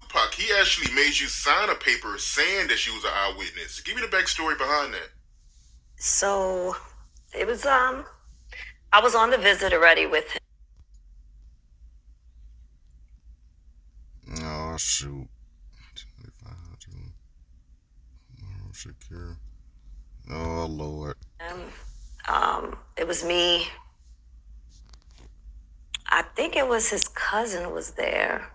Tupac, he actually made you sign a paper saying that she was an eyewitness. Give me the backstory behind that. So it was I was on the visit already with him. Oh shoot. Oh Lord. It was me. I think it was his cousin was there.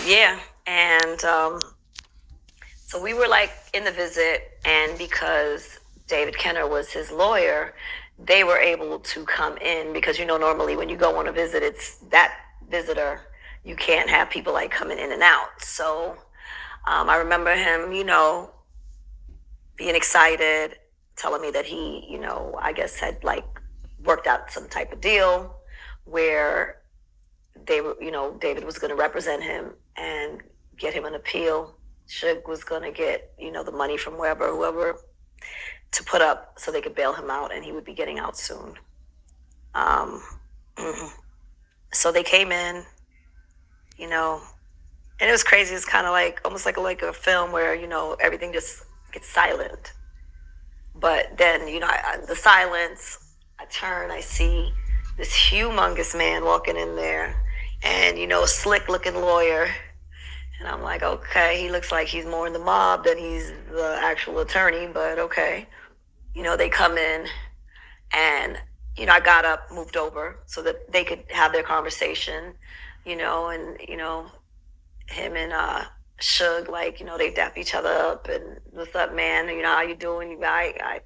Yeah, And so we were like in the visit, and because David Kenner was his lawyer, they were able to come in because, normally when you go on a visit, it's that visitor. You can't have people like coming in and out. So I remember him, being excited, telling me that he, I guess had like worked out some type of deal where they were, David was going to represent him and get him an appeal. Suge was going to get, the money from whoever to put up so they could bail him out, and he would be getting out soon. So they came in, and it was crazy. It's kind of like almost like a film where, everything just gets silent. But then, the silence, I turn, I see this humongous man walking in there, and, a slick looking lawyer. And I'm like, okay, he looks like he's more in the mob than he's the actual attorney, but okay. They come in, and, I got up, moved over so that they could have their conversation, and, him and Suge, like, they dap each other up and what's up, man? How you doing? You right?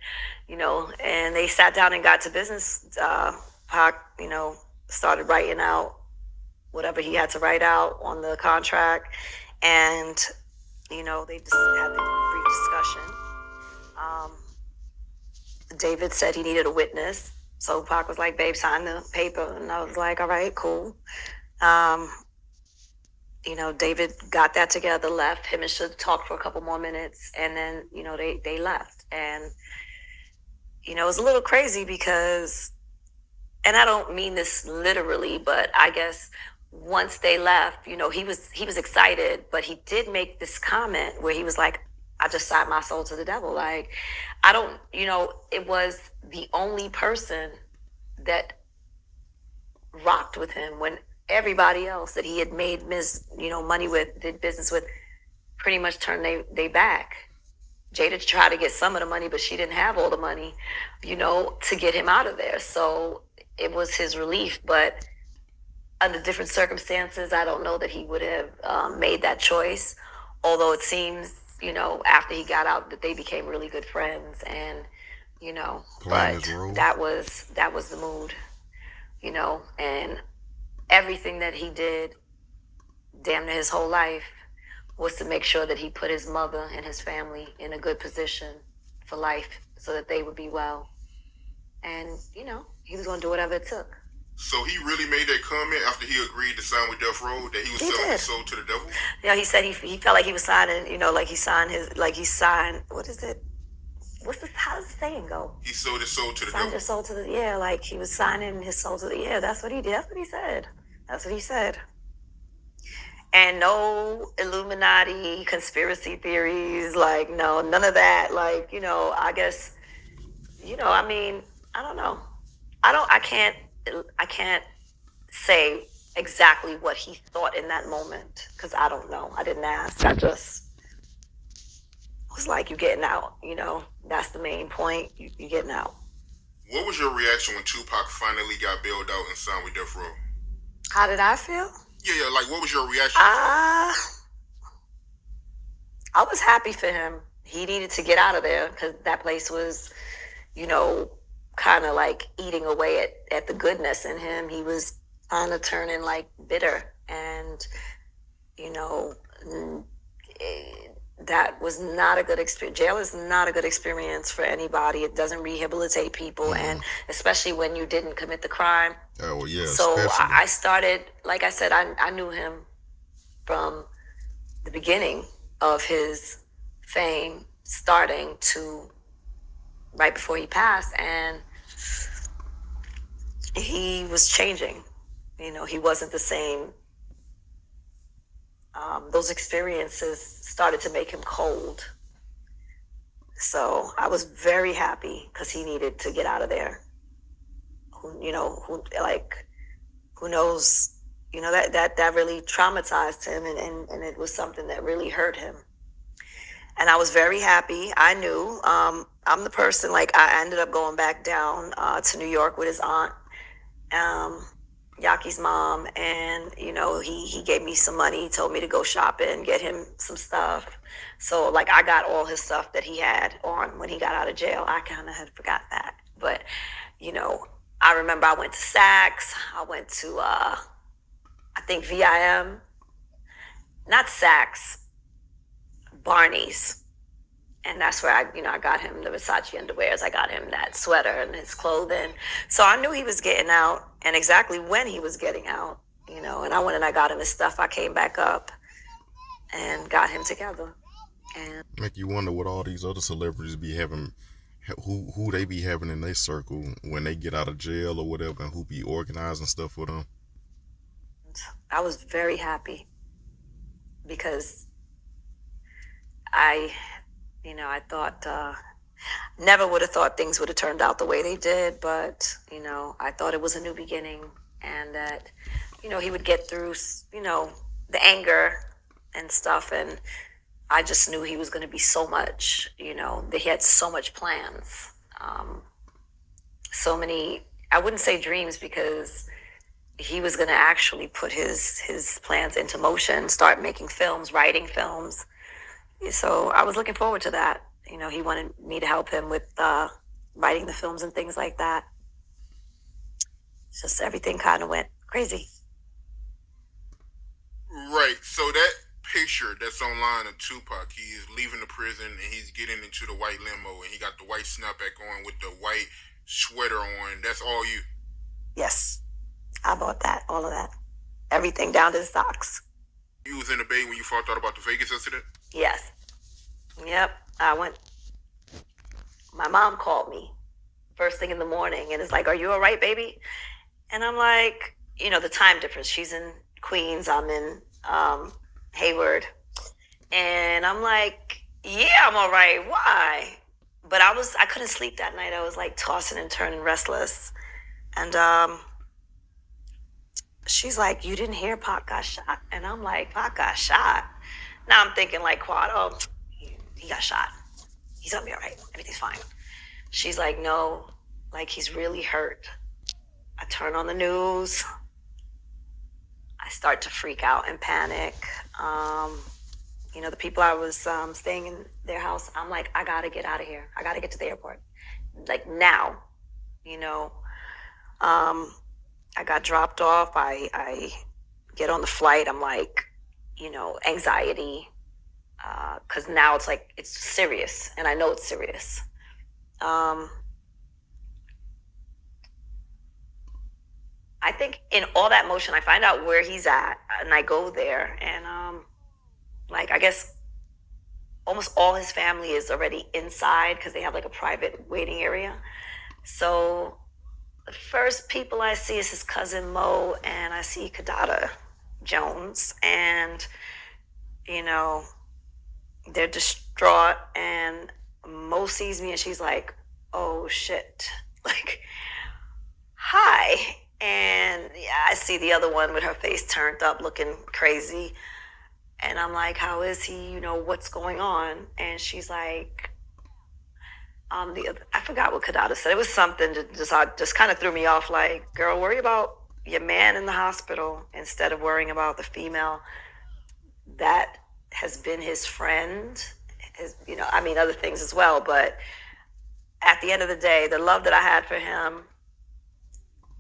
And they sat down and got to business. Pac, started writing out whatever he had to write out on the contract. And, they just had a brief discussion. David said he needed a witness. So Pac was like, babe, sign the paper. And I was like, all right, cool. David got that together, left. Him and Suge talked for a couple more minutes. And then, they left. And, it was a little crazy because, and I don't mean this literally, but I guess once they left, he was excited, but he did make this comment where he was like, I just signed my soul to the devil. Like, I don't, it was the only person that rocked with him when everybody else that he had made money with, did business with, pretty much turned they back. Jada tried to get some of the money, but she didn't have all the money, to get him out of there. So it was his relief, but under different circumstances, I don't know that he would have made that choice. Although it seems, after he got out, that they became really good friends, and but that was the mood, and everything that he did, damn near his whole life, was to make sure that he put his mother and his family in a good position for life, so that they would be well, and he was going to do whatever it took. So he really made that comment after he agreed to sign with Death Row that he was selling his soul to the devil? Yeah, he said he felt like he was signing, like he signed, what is it? How does the saying go? He sold his soul to the devil. Signed his soul to the, like he was signing his soul to the, that's what he did. That's what he said. And no Illuminati conspiracy theories, like, no, none of that. Like, I guess, I mean, I don't know. I can't say exactly what he thought in that moment because I don't know. I didn't ask. I just was like, you're getting out, that's the main point. You're getting out. What was your reaction when Tupac finally got bailed out and signed with Death Row? How did I feel? Yeah, like what was your reaction? I was happy for him. He needed to get out of there because that place was, kind of like eating away at the goodness in him. He was kind of turning like bitter, and that was not a good experience. Jail is not a good experience for anybody. It doesn't rehabilitate people, and especially when you didn't commit the crime. Oh, well, yeah. So I started, like I said, I knew him from the beginning of his fame, starting to right before he passed, and he was changing. He wasn't the same. Those experiences started to make him cold. So I was very happy because he needed to get out of there. Who knows, that really traumatized him, and it was something that really hurt him. And I was very happy. I knew, I'm the person, like, I ended up going back down to New York with his aunt. Yaki's mom, and he gave me some money. He told me to go shopping, get him some stuff. So like I got all his stuff that he had on when he got out of jail. I kind of had forgot that, but I remember I went to Saks. I went to I think VIM, not Saks, Barney's. And that's where I got him the Versace underwears. I got him that sweater and his clothing. So I knew he was getting out and exactly when he was getting out, and I went and I got him his stuff. I came back up and got him together. And Make you wonder what all these other celebrities be having, who they be having in their circle when they get out of jail or whatever, and who be organizing stuff for them. I was very happy because I thought, never would have thought things would have turned out the way they did, but, I thought it was a new beginning and that, he would get through, the anger and stuff. And I just knew he was going to be so much, that he had so much plans, so many, I wouldn't say dreams because he was going to actually put his plans into motion, start making films, writing films. So I was looking forward to that. He wanted me to help him with writing the films and things like that. Just everything kind of went crazy. Right. So that picture that's online of Tupac, he is leaving the prison and he's getting into the white limo and he got the white snapback on with the white sweater on. That's all you? Yes. I bought that, all of that. Everything down to the socks. You was in the Bay when you found out about the Vegas incident? Yes. Yep. I went. My mom called me first thing in the morning and is like, "Are you all right, baby?" And I'm like, the time difference. She's in Queens. I'm in Hayward. And I'm like, "Yeah, I'm all right. Why?" But I couldn't sleep that night. I was like tossing and turning, restless. And she's like, "You didn't hear Pac got shot?" And I'm like, "Pac got shot?" Now I'm thinking like, Quad, oh, he got shot. He's gonna be all right. Everything's fine. She's like, "No, like he's really hurt." I turn on the news. I start to freak out and panic. The people I was staying in their house, I'm like, I gotta get out of here. I gotta get to the airport. Like now, I got dropped off. I get on the flight. I'm like, anxiety. Because now it's like, it's serious. And I know it's serious. I think in all that motion, I find out where he's at. And I go there. And I guess almost all his family is already inside because they have like a private waiting area. So the first people I see is his cousin Mo, and I see Kadada Jones, and they're distraught. And Mo sees me, and she's like, "Oh shit!" Like, "Hi." And yeah, I see the other one with her face turned up, looking crazy. And I'm like, "How is he? What's going on?" And she's like, I forgot what Kadada said. It was something that just kind of threw me off. Like, "Girl, worry about your man in the hospital instead of worrying about the female that has been his friend." Other things as well. But at the end of the day, the love that I had for him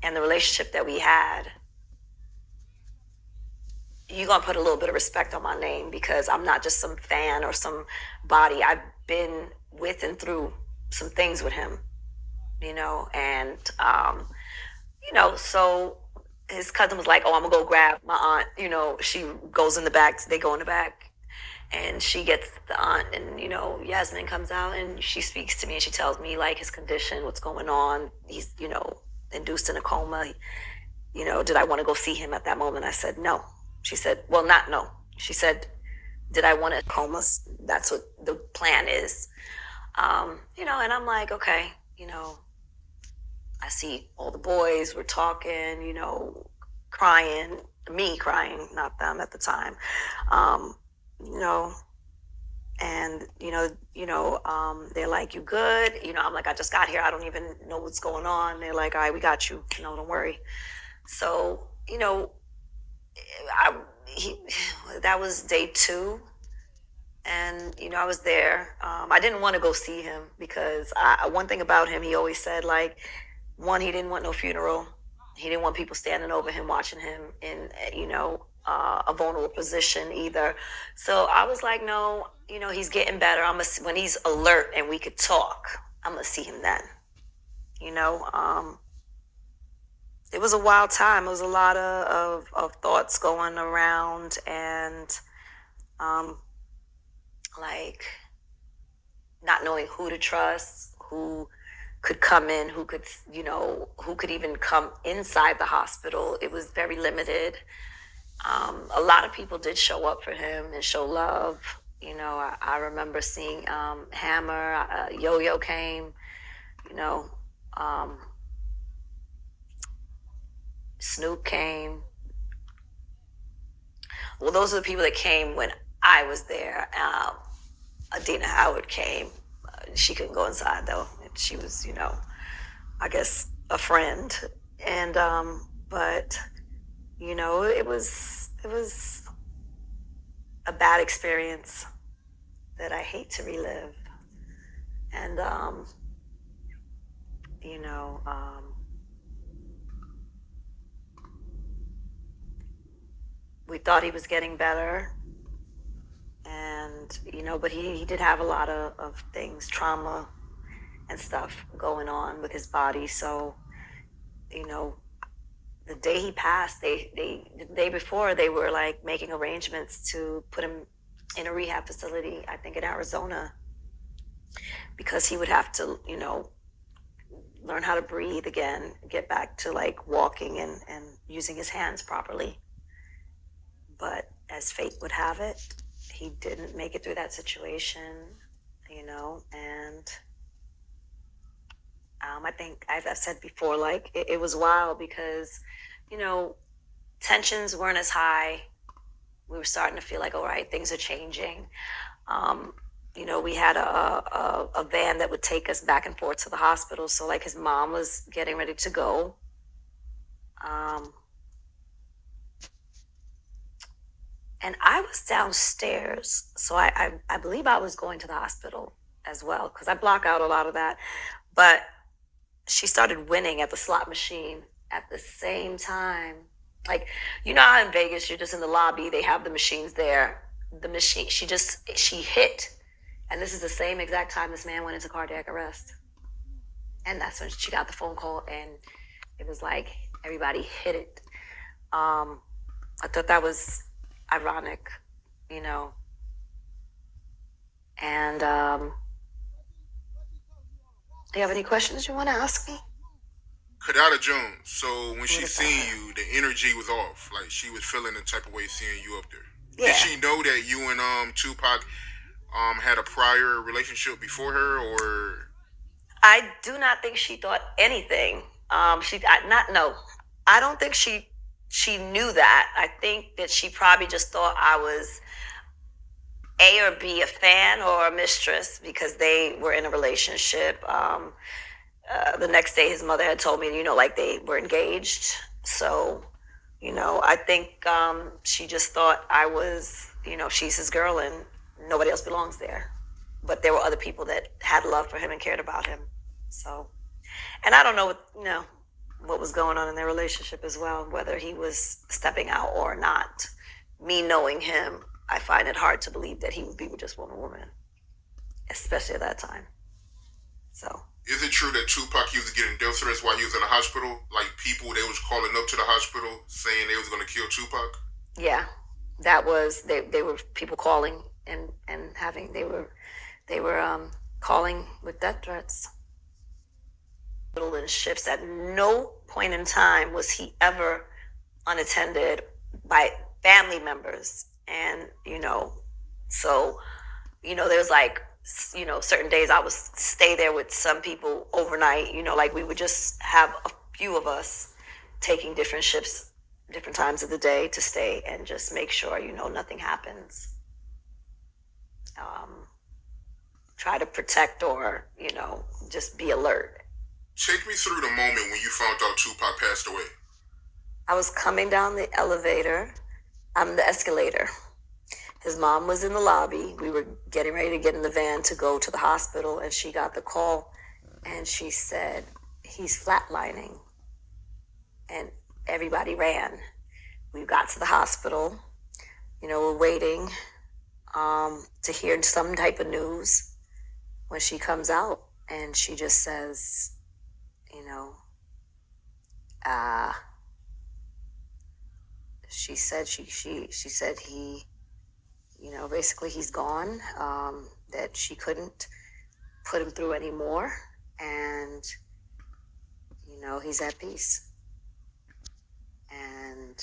and the relationship that we had, you're going to put a little bit of respect on my name because I'm not just some fan or some body. I've been with and through some things with him, and, so his cousin was like, "Oh, I'm going to go grab my aunt." She goes in the back. They go in the back. And she gets the aunt, and, Yasmin comes out, and she speaks to me, and she tells me, like, his condition, what's going on. He's, induced in a coma. Did I want to go see him at that moment? I said, no. She said, well, not no. She said, did I want to coma? That's what the plan is. And I'm like, okay, I see all the boys were talking, crying, me crying, not them at the time. And they're like, "You good?" I'm like, "I just got here. I don't even know what's going on." They're like, "All right, we got you. Don't worry." So, that was day 2. And, I was there. I didn't want to go see him because one thing about him, he always said, like, one, he didn't want no funeral. He didn't want people standing over him, watching him in, a vulnerable position either. So I was like, no, he's getting better. When he's alert and we could talk, I'm going to see him then. It was a wild time. It was a lot of thoughts going around, and like not knowing who to trust, who could come in, who could even come inside the hospital. It was very limited. A lot of people did show up for him and show love. I remember seeing Hammer, Yo-Yo came, Snoop came. Well, those are the people that came when I was there. Adina Howard came. She couldn't go inside though. She was, I guess a friend. And but it was a bad experience that I hate to relive. And we thought he was getting better, and but he did have a lot of things, trauma and stuff going on with his body. So the day he passed, the day before, they were like making arrangements to put him in a rehab facility, I think in Arizona, because he would have to learn how to breathe again, get back to like walking and using his hands properly. But as fate would have it, he didn't make it through that situation, and I think I've said before, like, it was wild because, tensions weren't as high. We were starting to feel like, all right, things are changing. We had a van that would take us back and forth to the hospital. So, like, his mom was getting ready to go. And I was downstairs, so I believe I was going to the hospital as well, because I block out a lot of that. But she started winning at the slot machine at the same time. Like, how in Vegas, you're just in the lobby, they have the machines there. The machine, she hit. And this is the same exact time this man went into cardiac arrest. And that's when she got the phone call, and it was like everybody hit it. I thought that was ironic, and do you have any questions you want to ask me? Kadada Jones, so when she seen you, the energy was off. Like, she was feeling the type of way seeing you up there. Yeah. Did she know that you and Tupac had a prior relationship before her, or? I do not think she thought anything. I don't think she knew that. I think that she probably just thought I was A or B, a fan or a mistress, because they were in a relationship. The next day his mother had told me, like they were engaged. So, I think she just thought I was, she's his girl and nobody else belongs there. But there were other people that had love for him and cared about him. So, and I don't know what was going on in their relationship as well, whether he was stepping out or not. Me knowing him, I find it hard to believe that he would be with just one woman, especially at that time. So. Is it true that Tupac used to get in death threats while he was in the hospital? Like, people, they was calling up to the hospital saying they was going to kill Tupac? Yeah, that was, they were people calling and having, they were calling with death threats. In shifts, at no point in time was he ever unattended by family members. And, so, there was like, certain days I would stay there with some people overnight, like we would just have a few of us taking different shifts, different times of the day to stay and just make sure, nothing happens. Try to protect or, just be alert. Take me through the moment when you found out Tupac passed away. I was coming down the elevator. The escalator. His mom was in the lobby. We were getting ready to get in the van to go to the hospital, and she got the call, and she said, he's flatlining. And everybody ran. We got to the hospital. We're waiting to hear some type of news. When she comes out, and she just says, she said she said he, basically he's gone, that she couldn't put him through anymore, and, he's at peace. And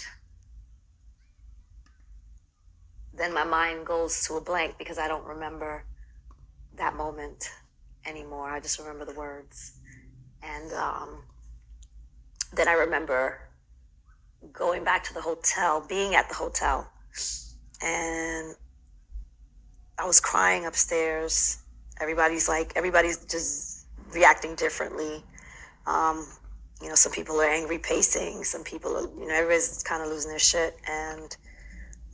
then my mind goes to a blank because I don't remember that moment anymore. I just remember the words. And then I remember going back to the hotel, being at the hotel, and I was crying upstairs. Everybody's just reacting differently. Some people are angry pacing. Some people are, everybody's kind of losing their shit. And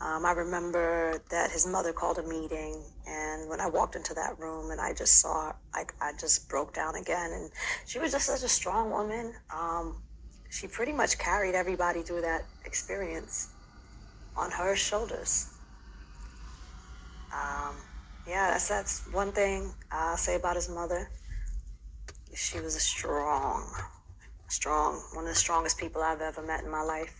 I remember that his mother called a meeting, and when I walked into that room and I just saw, I just broke down again. And she was just such a strong woman. She pretty much carried everybody through that experience on her shoulders. That's one thing I'll say about his mother. She was a strong, one of the strongest people I've ever met in my life.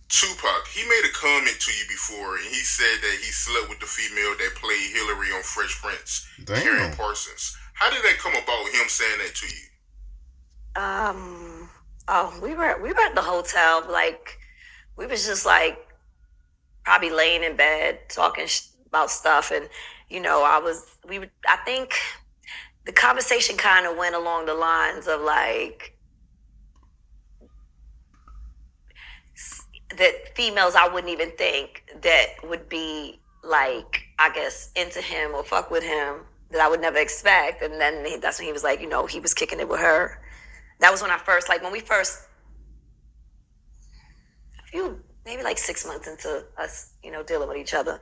Tupac, he made a comment to you before, and he said that he slept with the female that played Hillary on Fresh Prince, Karen Parsons. How did that come about, him saying that to you? We were at the hotel, we was just probably laying in bed talking about stuff, and I think the conversation kind of went along the lines of that females I wouldn't even think that would be I guess into him or fuck with him, that I would never expect. And then that's when he was he was kicking it with her. That was when I first, when we first, maybe 6 months into us, dealing with each other,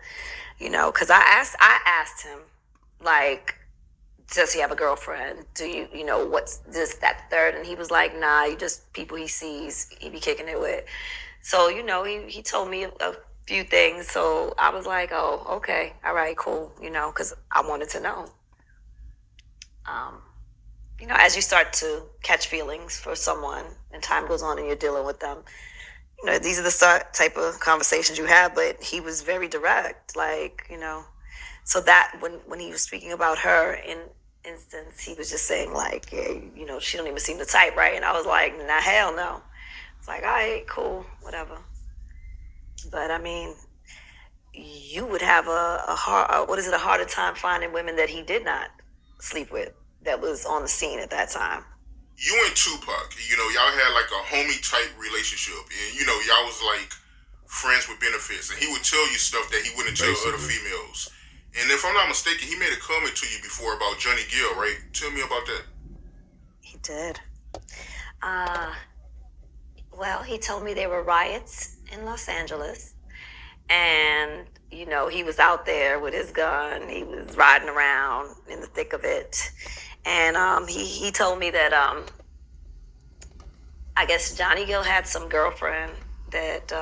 because I asked him, does he have a girlfriend? Do you, what's this, that, third? And he was like, nah, you just people he sees, he be kicking it with. So, he told me a few things. So I was like, oh, okay, all right, cool, because I wanted to know. As you start to catch feelings for someone and time goes on and you're dealing with them, these are the type of conversations you have. But he was very direct, so that when he was speaking about her in instance, he was just saying yeah, she don't even seem the type, right? And I was like, nah, hell no. It's all right, cool, whatever. But I mean, you would have a harder time finding women that he did not sleep with, that was on the scene at that time. You and Tupac, y'all had a homie type relationship, and y'all was friends with benefits, and he would tell you stuff that he wouldn't tell other females. And if I'm not mistaken, he made a comment to you before about Johnny Gill, right? Tell me about that. He did. Well, he told me there were riots in Los Angeles, and he was out there with his gun. He was riding around in the thick of it. And he told me that I guess Johnny Gill had some girlfriend that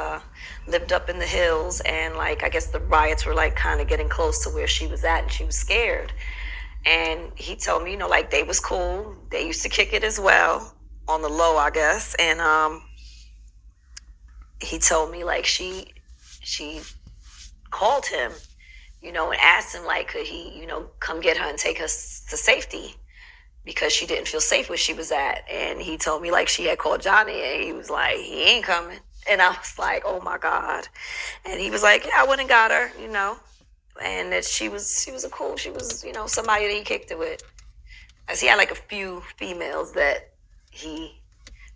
lived up in the hills, and I guess the riots were kind of getting close to where she was at, and she was scared. And he told me, they was cool. They used to kick it as well, on the low, I guess. And he told me she called him, and asked him could he, come get her and take her to safety, because she didn't feel safe where she was at. And he told me she had called Johnny, and he was like, he ain't coming. And I was like, oh my God. And he was like, yeah, I went and got her, and that she was somebody that he kicked it with. As he had a few females that he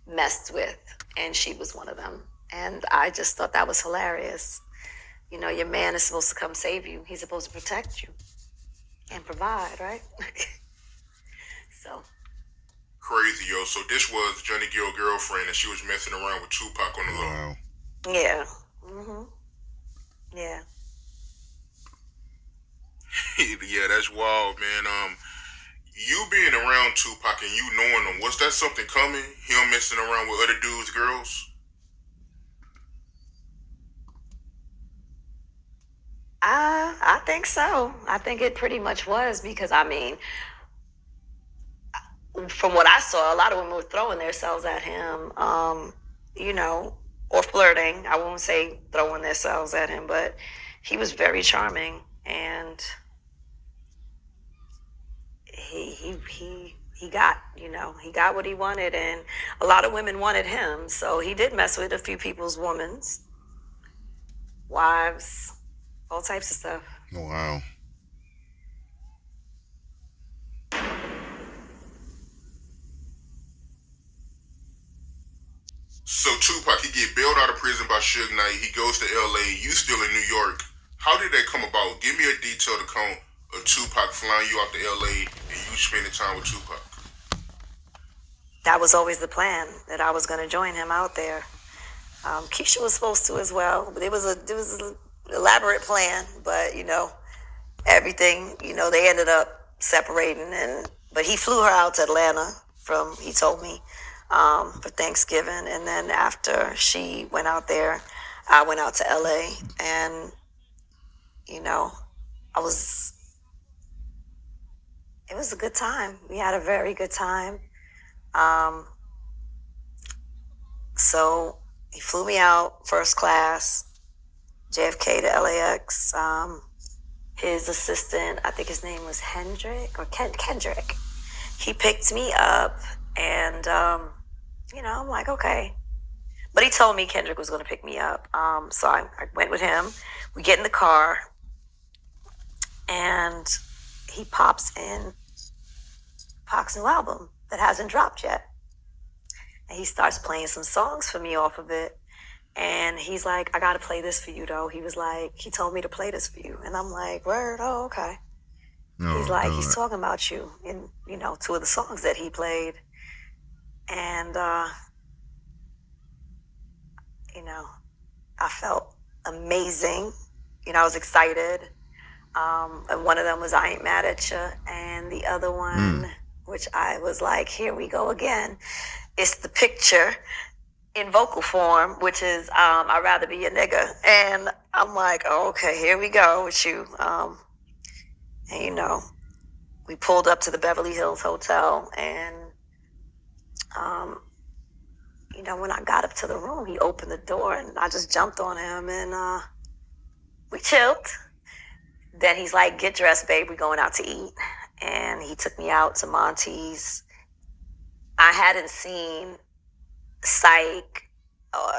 messed with, and she was one of them. And I just thought that was hilarious. Your man is supposed to come save you. He's supposed to protect you. and provide, right? So Crazy, yo. So this was Johnny Gill's girlfriend, and she was messing around with Tupac on the low. Wow. yeah, yeah. Yeah, that's wild, man. You being around Tupac and you knowing him, was that something coming? Him messing around with other dudes' girls? I think so. I think it pretty much was because I mean, from what I saw, a lot of women were throwing themselves at him, you know, or flirting. I won't say throwing themselves at him, but he was very charming, and he got, he got what he wanted, and a lot of women wanted him. So he did mess with a few people's women's wives, all types of stuff. Wow. So Tupac, he get bailed out of prison by Suge Knight. He goes to LA. You still in New York. How did that come about? Give me a detailed account of Tupac flying you out to LA and you spending time with Tupac. That was always the plan, that I was going to join him out there. Keisha was supposed to as well, but it was an elaborate plan. But everything, they ended up separating, but he flew her out to Atlanta he told me, for Thanksgiving, and then after she went out there, I went out to LA, and it was a good time. We had a very good time. So he flew me out first class, JFK to LAX. His assistant, I think his name was Hendrick or Kendrick. He picked me up, and I'm like, okay. But he told me Kendrick was going to pick me up. So I went with him. We get in the car, and he pops in Pac's new album that hasn't dropped yet. And he starts playing some songs for me off of it. And he's like, I got to play this for you, though. He was like, he told me to play this for you. And I'm like, word, oh, okay. He's like, he's talking about you in, two of the songs that he played. And, I felt amazing. I was excited. And one of them was I Ain't Mad at You. And the other one, which I was like, here we go again. It's The Picture in vocal form, which is I'd Rather Be a Nigga. And I'm like, oh, okay, here we go with you. And, we pulled up to the Beverly Hills Hotel, and, when I got up to the room, he opened the door, and I just jumped on him, and we chilled. Then he's like, get dressed, babe, we're going out to eat. And he took me out to Monty's. I hadn't seen Psych,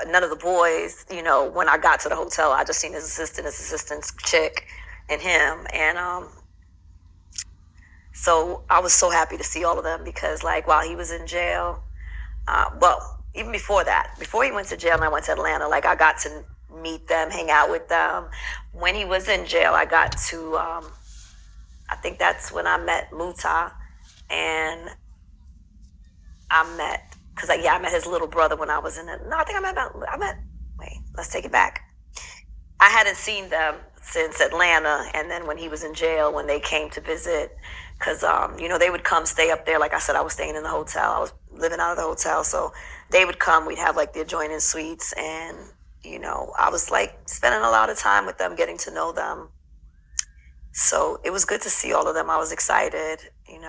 none of the boys, when I got to the hotel. I just seen his assistant's chick, and him. And so I was so happy to see all of them because, while he was in jail, even before that, before he went to jail and I went to Atlanta, I got to meet them, hang out with them. When he was in jail, I got to, I think that's when I met Muta, and I met his little brother when I was in it. No, I think let's take it back. I hadn't seen them since Atlanta, and then when he was in jail, when they came to visit, because, they would come stay up there. Like I said, I was staying in the hotel. I was living out of the hotel, so they would come. We'd have, the adjoining suites, and, I was, spending a lot of time with them, getting to know them. So it was good to see all of them. I was excited, and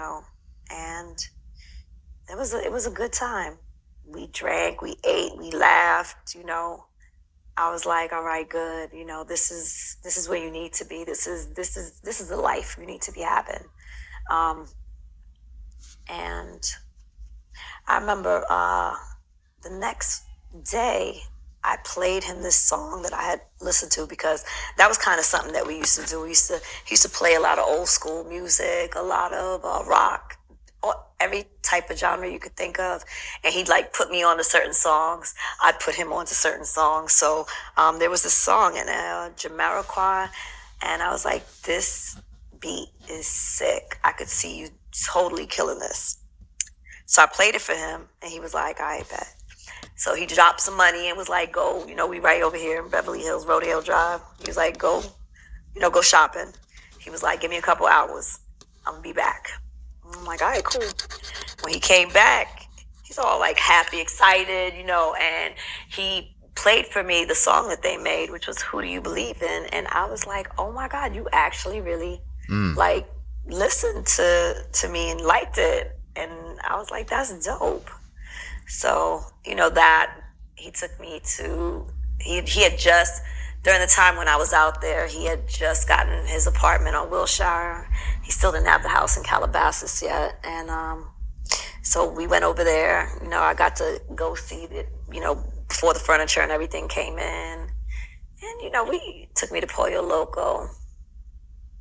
it was a good time. We drank, we ate, we laughed, I was like, all right, good. This is where you need to be. This is the life you need to be having. And I remember the next day I played him this song that I had listened to, because that was kind of something that we used to do. He used to play a lot of old school music, a lot of rock, every type of genre you could think of. And he'd put me on to certain songs. I'd put him on to certain songs. So there was this song in Jamiroquai, and I was like, this beat is sick. I could see you totally killing this. So I played it for him, and he was like, all right, bet. So he dropped some money and was like, go, we right over here in Beverly Hills, Rodeo Drive. He was like, go shopping. He was like, give me a couple hours. I'm going to be back. I'm like, all right, cool. When he came back, he's all like happy, excited, and he played for me the song that they made, which was Who Do You Believe In? And I was like, oh my God, you actually really like listened to me and liked it. And I was like, that's dope. So, that he took me to, he had just, during the time when I was out there, he had just gotten his apartment on Wilshire. He still didn't have the house in Calabasas yet. And so we went over there. I got to go see it, before the furniture and everything came in. And, we took me to Pollo Loco.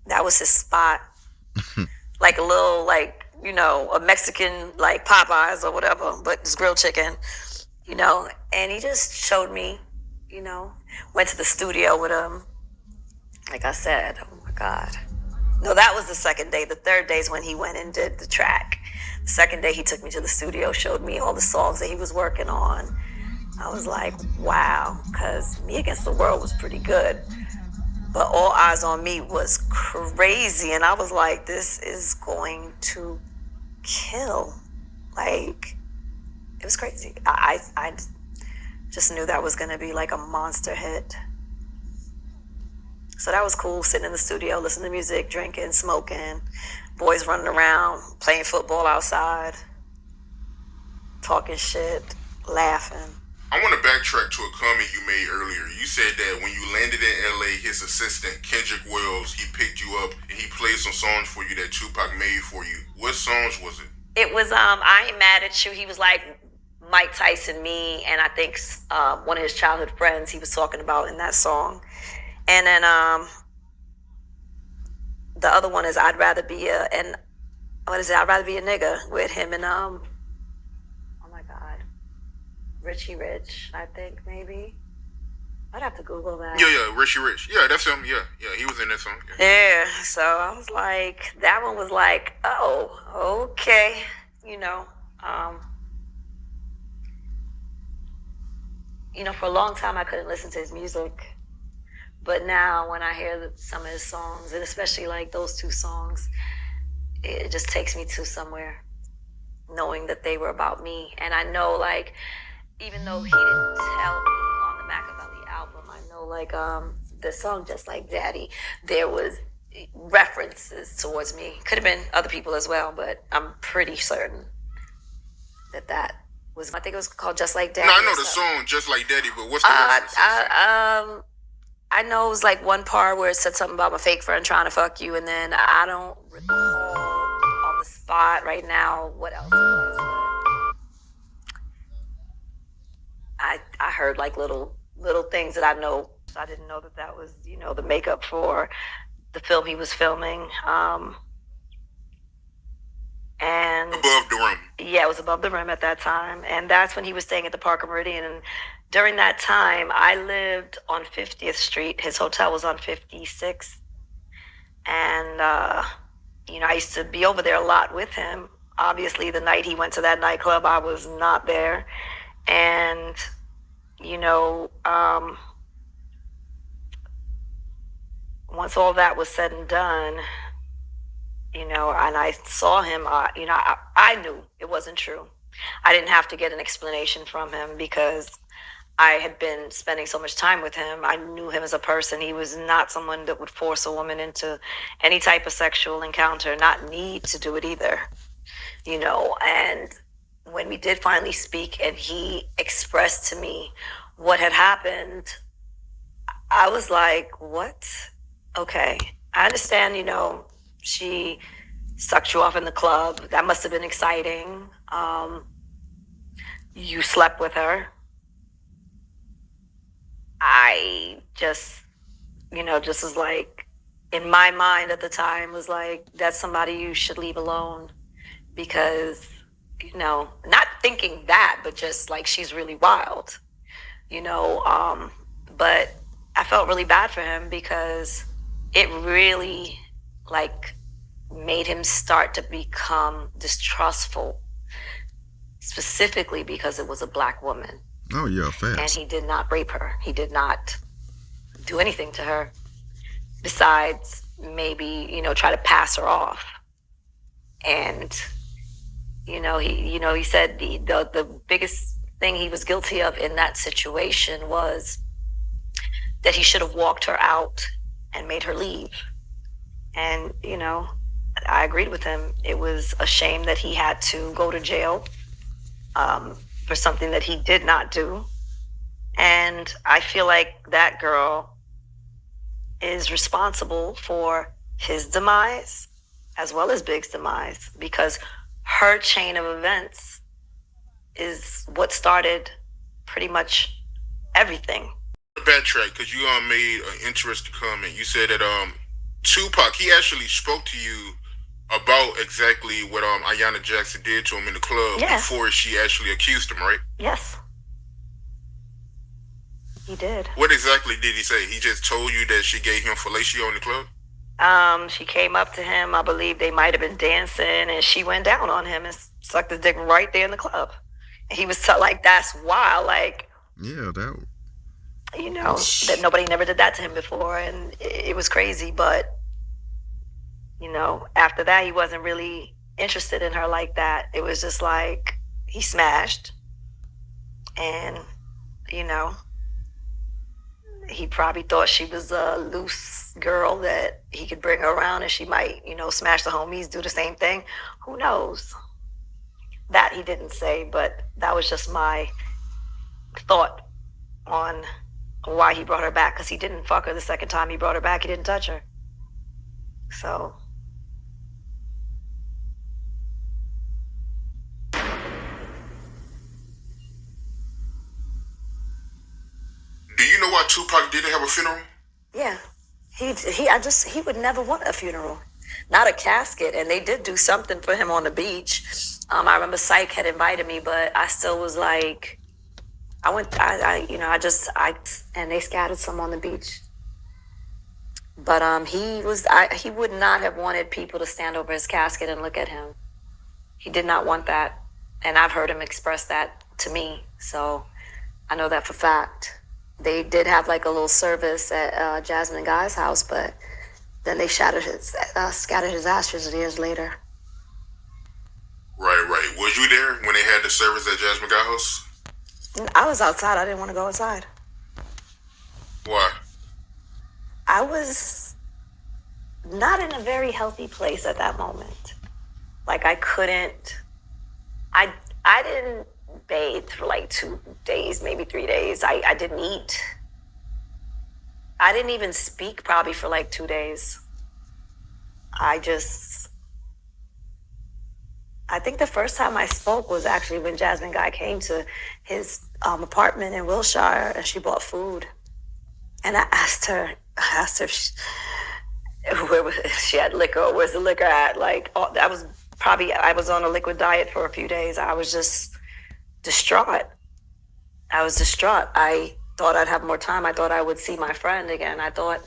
That was his spot. Like a little, a Mexican, like Popeyes or whatever, but it's grilled chicken, and he just showed me, went to the studio with him. Like I said, oh my God. No, that was the second day. The third day is when he went and did the track. The second day he took me to the studio, showed me all the songs that he was working on. I was like, wow, because Me Against the World was pretty good. But All Eyes on Me was crazy. And I was like, this is going to kill. Like, it was crazy. I just knew that was going to be like a monster hit. So that was cool, sitting in the studio, listening to music, drinking, smoking, boys running around, playing football outside, talking shit, laughing. I want to backtrack to a comment you made earlier. You said that when you landed in LA, his assistant, Kendrick Wells, he picked you up and he played some songs for you that Tupac made for you. What songs was it? It was I Ain't Mad at You. He was like Mike Tyson, me, and I think one of his childhood friends he was talking about in that song. And then the other one is I'd Rather Be a Nigga with him and oh my God, Richie Rich, I think maybe. I'd have to Google that. Yeah, Richie Rich. Yeah, that's him. Yeah, he was in that song. Yeah, so I was like, that one was like, oh, okay, for a long time I couldn't listen to his music. But now when I hear some of his songs, and especially like those two songs, it just takes me to somewhere, knowing that they were about me. And I know, like, even though he didn't tell me on the Machiavelli album, I know, like, the song Just Like Daddy, there was references towards me. Could have been other people as well, but I'm pretty certain that was, I think it was called Just Like Daddy. No, I know the song Just Like Daddy, but what's the reference? I know it was like one part where it said something about my fake friend trying to fuck you, and then I don't recall on the spot right now what else it was. I heard like little things that I know. I didn't know that was, the makeup for the film he was filming. And Above the Rim. Yeah, it was Above the Rim at that time. And that's when he was staying at the Parker Meridian. And during that time, I lived on 50th Street. His hotel was on 56th. And, I used to be over there a lot with him. Obviously, the night he went to that nightclub, I was not there. And, once all that was said and done, and I saw him, I knew it wasn't true. I didn't have to get an explanation from him because I had been spending so much time with him. I knew him as a person. He was not someone that would force a woman into any type of sexual encounter, not need to do it either, and when we did finally speak and he expressed to me what had happened, I was like, what? Okay, I understand, she sucked you off in the club. That must have been exciting. You slept with her. I just was like, in my mind at the time, was like, that's somebody you should leave alone because, not thinking that, but just like, she's really wild, but I felt really bad for him because it really like made him start to become distrustful, specifically because it was a black woman. Oh yeah, And fast. he did not rape her. He did not do anything to her besides maybe, try to pass her off. And, he said the biggest thing he was guilty of in that situation was that he should have walked her out and made her leave. And, I agreed with him. It was a shame that he had to go to jail for something that he did not do. And I feel like that girl is responsible for his demise as well as Big's demise, because her chain of events is what started pretty much everything. Backtrack, because you made an interesting comment. You said that Tupac, he actually spoke to you about exactly what Ayanna Jackson did to him in the club before she actually accused him, right? Yes, he did. What exactly did he say? He just told you that she gave him fellatio in the club? She came up to him. I believe they might have been dancing, and she went down on him and sucked his dick right there in the club. And he was like, "That's wild." Like, Yeah, that. that nobody never did that to him before, and it was crazy. But after that, he wasn't really interested in her like that. It was just like he smashed, and he probably thought she was a loose girl that he could bring her around and she might, smash the homies, do the same thing. Who knows? That he didn't say, but that was just my thought on why he brought her back, because he didn't fuck her the second time he brought her back. He didn't touch her. So Do you know why Tupac didn't have a funeral? yeah, he would never want a funeral, not a casket. And they did do something for him on the beach. I remember Psych had invited me, but I still was like, and they scattered some on the beach. But he would not have wanted people to stand over his casket and look at him. He did not want that, and I've heard him express that to me, so I know that for fact. They did have like a little service at Jasmine Guy's house, but then they scattered his ashes years later. Right. Was you there when they had the service at Jasmine Guy house? I was outside. I didn't want to go inside. Why? I was not in a very healthy place at that moment. Like I didn't bathe for like 2 days, maybe 3 days. I didn't eat. I didn't even speak probably for like 2 days. I think the first time I spoke was actually when Jasmine Guy came to his apartment in Wilshire, and she bought food. And I asked her if she had liquor, or where's the liquor at? Like, I was on a liquid diet for a few days. I was just distraught. I thought I'd have more time. I thought I would see my friend again. I thought,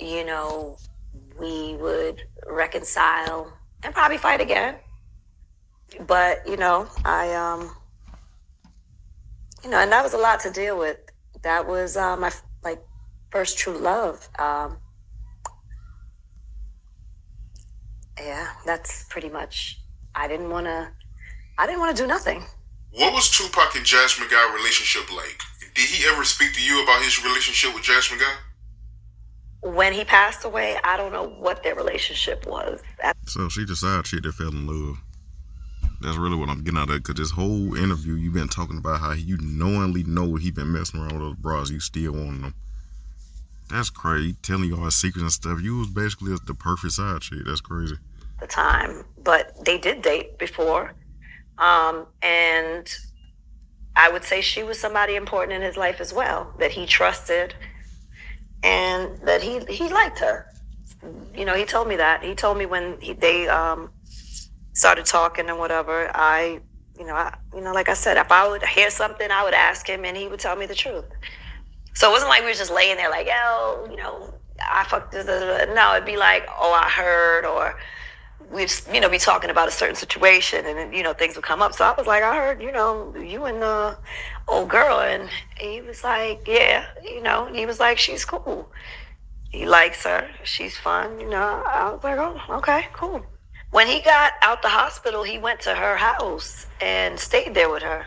we would reconcile and probably fight again. But, and that was a lot to deal with. That was my first true love. Yeah, that's pretty much. I didn't want to do nothing. What was Tupac and Jasmine Guy relationship like? Did he ever speak to you about his relationship with Jasmine Guy? When he passed away, I don't know what their relationship was. So she decided she just fell in love. That's really what I'm getting out of it, because this whole interview you've been talking about how you knowingly know he been messing around with those bras, you still want them. That's crazy. Telling you all his secrets and stuff. You was basically the perfect side chick. That's crazy. The time, but they did date before, and I would say she was somebody important in his life as well, that he trusted, and that he liked her. He told me that. He told me when they started talking and whatever. Like I said, if I would hear something, I would ask him, and he would tell me the truth. So it wasn't like we were just laying there like, I fucked this. No, it'd be like, oh, I heard, or we'd, be talking about a certain situation, and then, things would come up. So I was like, I heard, you and old girl, and he was like, yeah, and he was like, she's cool. He likes her. She's fun, I was like, oh, okay, cool. When he got out the hospital, he went to her house and stayed there with her.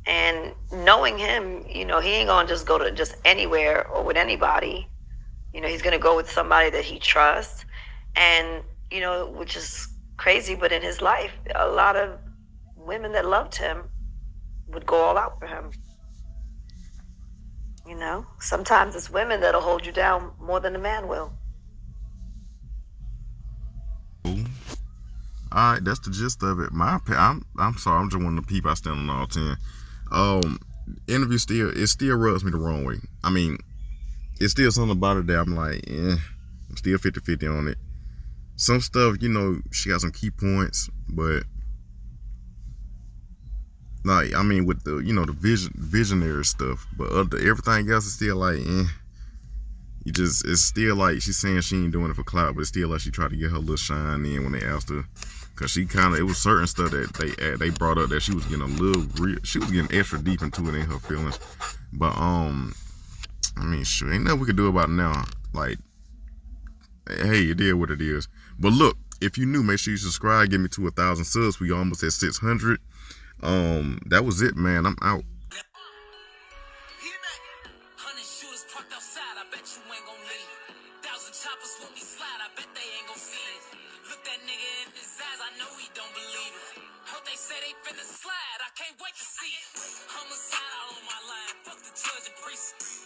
And knowing him, he ain't gonna just go to just anywhere or with anybody. He's gonna go with somebody that he trusts. And, which is crazy, but in his life, a lot of women that loved him would go all out for him. Sometimes it's women that'll hold you down more than a man will. All right, that's the gist of it. I'm sorry, I'm just one of the people I stand on all 10. Interview still rubs me the wrong way. I mean, it's still something about it that I'm like, I'm still 50-50 on it. Some stuff, she got some key points, but like, I mean, with the, the visionary stuff, but everything else is still like, it's still like she's saying she ain't doing it for clout, but it's still like she tried to get her little shine in when they asked her, cause it was certain stuff that they brought up that she was getting she was getting extra deep into it in her feelings, but I mean, sure, ain't nothing we can do about it now. Like, hey, it is what it is. But look, if you new, make sure you subscribe. Get me to 1,000 subs. We almost at 600. That was it, man. I'm out. Homicide all on my line. Fuck the judge and priest.